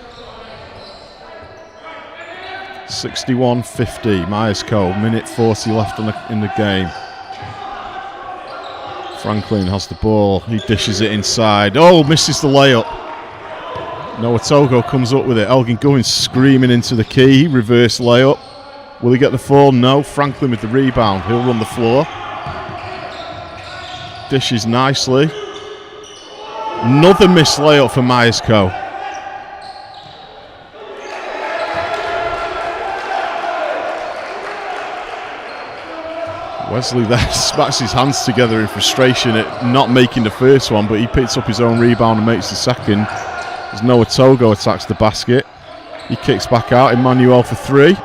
61-50 Myerscough, minute 40 left in the game. Franklin has the ball. He dishes it inside. Oh, misses the layup. Noah Togo comes up with it. Elgin going screaming into the key. Reverse layup. Will he get the fall? No. Franklin with the rebound. He'll run the floor. Dishes nicely. Another missed layup for Myerscough. Wesley there smacks his hands together in frustration at not making the first one, but he picks up his own rebound and makes the second. As Noah Togo attacks the basket. He kicks back out. Emmanuel for three.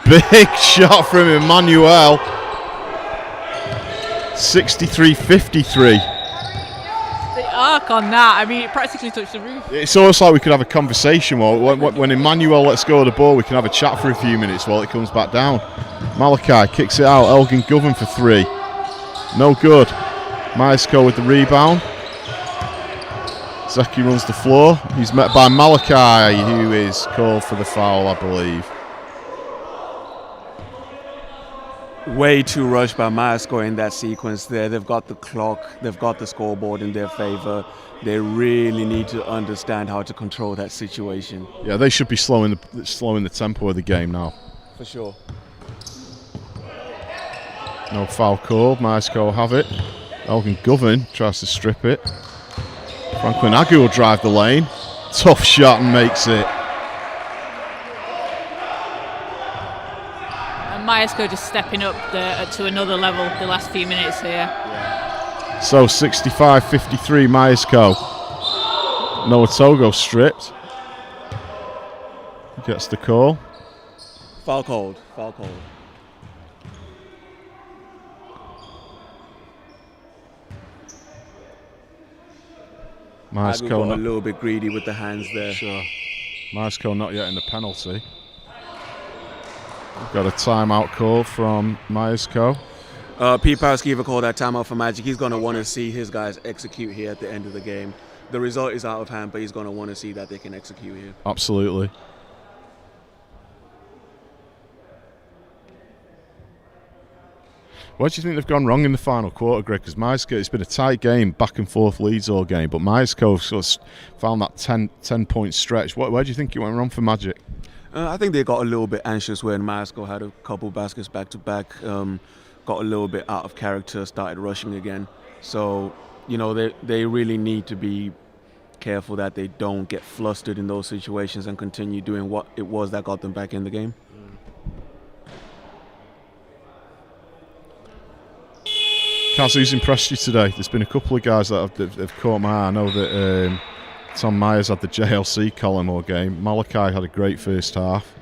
Big shot from Emmanuel. 63-53. The arc on that, I mean, it practically touched the roof. It's almost like we could have a conversation. When Emmanuel lets go of the ball, we can have a chat for a few minutes while it comes back down. Malachi kicks it out. Elgin Govan for three. No good. Myerscough with the rebound. Zeki runs the floor. He's met by Malachi, who is called for the foul, I believe. Way too rushed by Myerscough in that sequence there. They've got the clock, they've got the scoreboard in their favor. They really need to understand how to control that situation. Yeah, they should be slowing the tempo of the game now. For sure. No foul called. Myerscough have it. Elgin Govan tries to strip it. Franklin Agu will drive the lane. Tough shot and makes it. Myerscough just stepping up to another level the last few minutes here. So 65-53 Myerscough. Noah Togo stripped. Gets the call. Foul called. Foul called. Myerscough got a little bit greedy with the hands there. Sure. Myerscough not yet in the penalty. We've got a timeout call from Myerscough. Pete Paraschiva called that timeout for Magic. He's going to want to see his guys execute here at the end of the game. The result is out of hand, but he's going to want to see that they can execute here. Absolutely. What do you think they've gone wrong in the final quarter, Greg? Because Myerscough, it's been a tight game, back and forth leads all game, but Myerscough sort of found that 10-point stretch. Where do you think it went wrong for Magic? I think they got a little bit anxious when Myerscough had a couple baskets back-to-back, got a little bit out of character, started rushing again. So, you know, they really need to be careful that they don't get flustered in those situations and continue doing what it was that got them back in the game. Kaz, who's impressed you today? There's been a couple of guys that have caught my eye. I know that Tom Myers had the JLC column all game. Malachi had a great first half.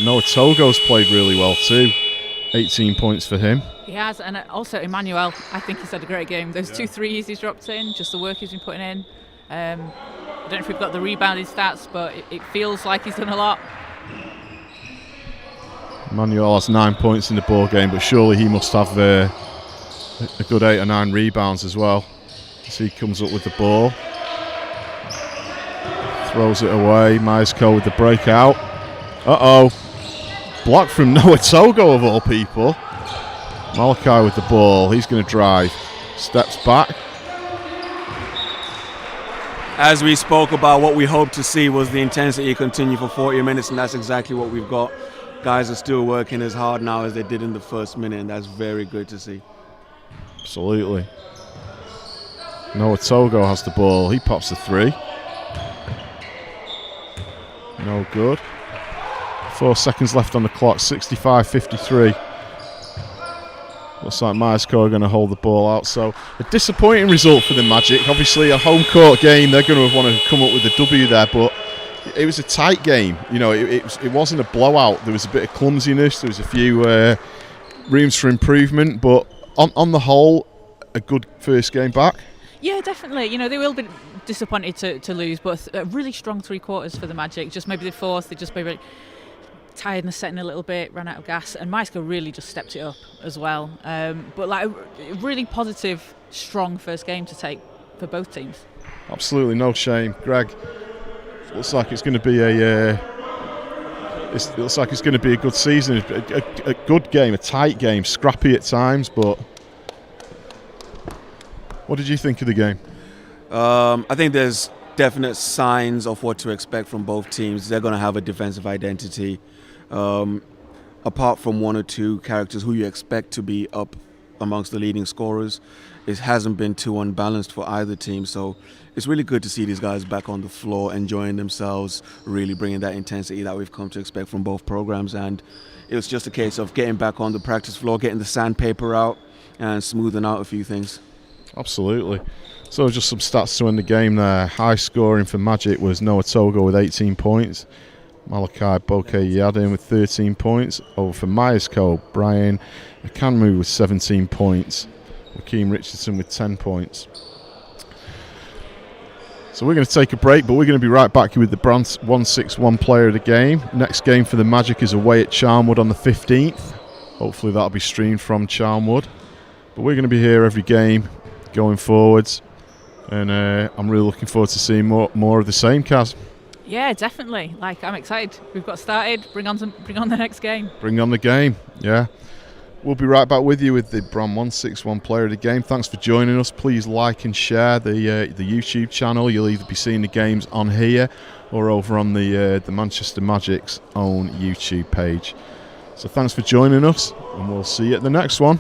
Noah Togo's played really well too. 18 points for him. He has, and also Emmanuel, I think he's had a great game. Those 2 threes he's dropped in, just the work he's been putting in. I don't know if we've got the rebounding stats, but it feels like he's done a lot. Emmanuel has 9 points in the ball game, but surely he must have a good 8 or 9 rebounds as well. As he comes up with the ball. Throws it away. Myerscough with the breakout. Uh-oh. Block from Noah Togo of all people. Malachi with the ball. He's going to drive. Steps back. As we spoke about, what we hoped to see was the intensity continue for 40 minutes, and that's exactly what we've got. Guys are still working as hard now as they did in the first minute, and that's very good to see. Absolutely. Noah Togo has the ball. He pops the 3. No good. 4 seconds left on the clock. 65-53. Looks like Myerscough are going to hold the ball out. So a disappointing result for the Magic. Obviously a home court game. They're going to want to come up with a W there, but it was a tight game. You know, it wasn't a blowout. There was a bit of clumsiness. There was a few rooms for improvement, but on the whole, a good first game back. Yeah, definitely. You know, they will be disappointed to lose, but a really strong 3 quarters for the Magic. Just maybe the fourth, they just maybe tired in the setting a little bit, ran out of gas, and Myerscough really just stepped it up as well. But like a really positive, strong first game to take for both teams. Absolutely, no shame, Greg. Looks like it's going to be a good season, a good game, a tight game, scrappy at times, but What did you think of the game? I think there's definite signs of what to expect from both teams. They're going to have a defensive identity. Apart from one or two characters who you expect to be up amongst the leading scorers, it hasn't been too unbalanced for either team. So it's really good to see these guys back on the floor, enjoying themselves, really bringing that intensity that we've come to expect from both programs. And it was just a case of getting back on the practice floor, getting the sandpaper out, and smoothing out a few things. Absolutely. So just some stats to end the game there. High scoring for Magic was Noah Togo with 18 points. Malachi Bokeh-Yadin with 13 points. Over for Myerscough, Brian Akanmu with 17 points. Joaquin Richardson with 10 points. So we're going to take a break, but we're going to be right back with the Brand 161 player of the game. Next game for the Magic is away at Charnwood on the 15th. Hopefully that'll be streamed from Charnwood. But we're going to be here every game going forwards. And I'm really looking forward to seeing more of the same, Kaz. Yeah, definitely. I'm excited. We've got started. Bring on the next game. Bring on the game, yeah. We'll be right back with you with the Bram 161 player of the game. Thanks for joining us. Please like and share the YouTube channel. You'll either be seeing the games on here or over on the Manchester Magic's own YouTube page. So thanks for joining us, and we'll see you at the next one.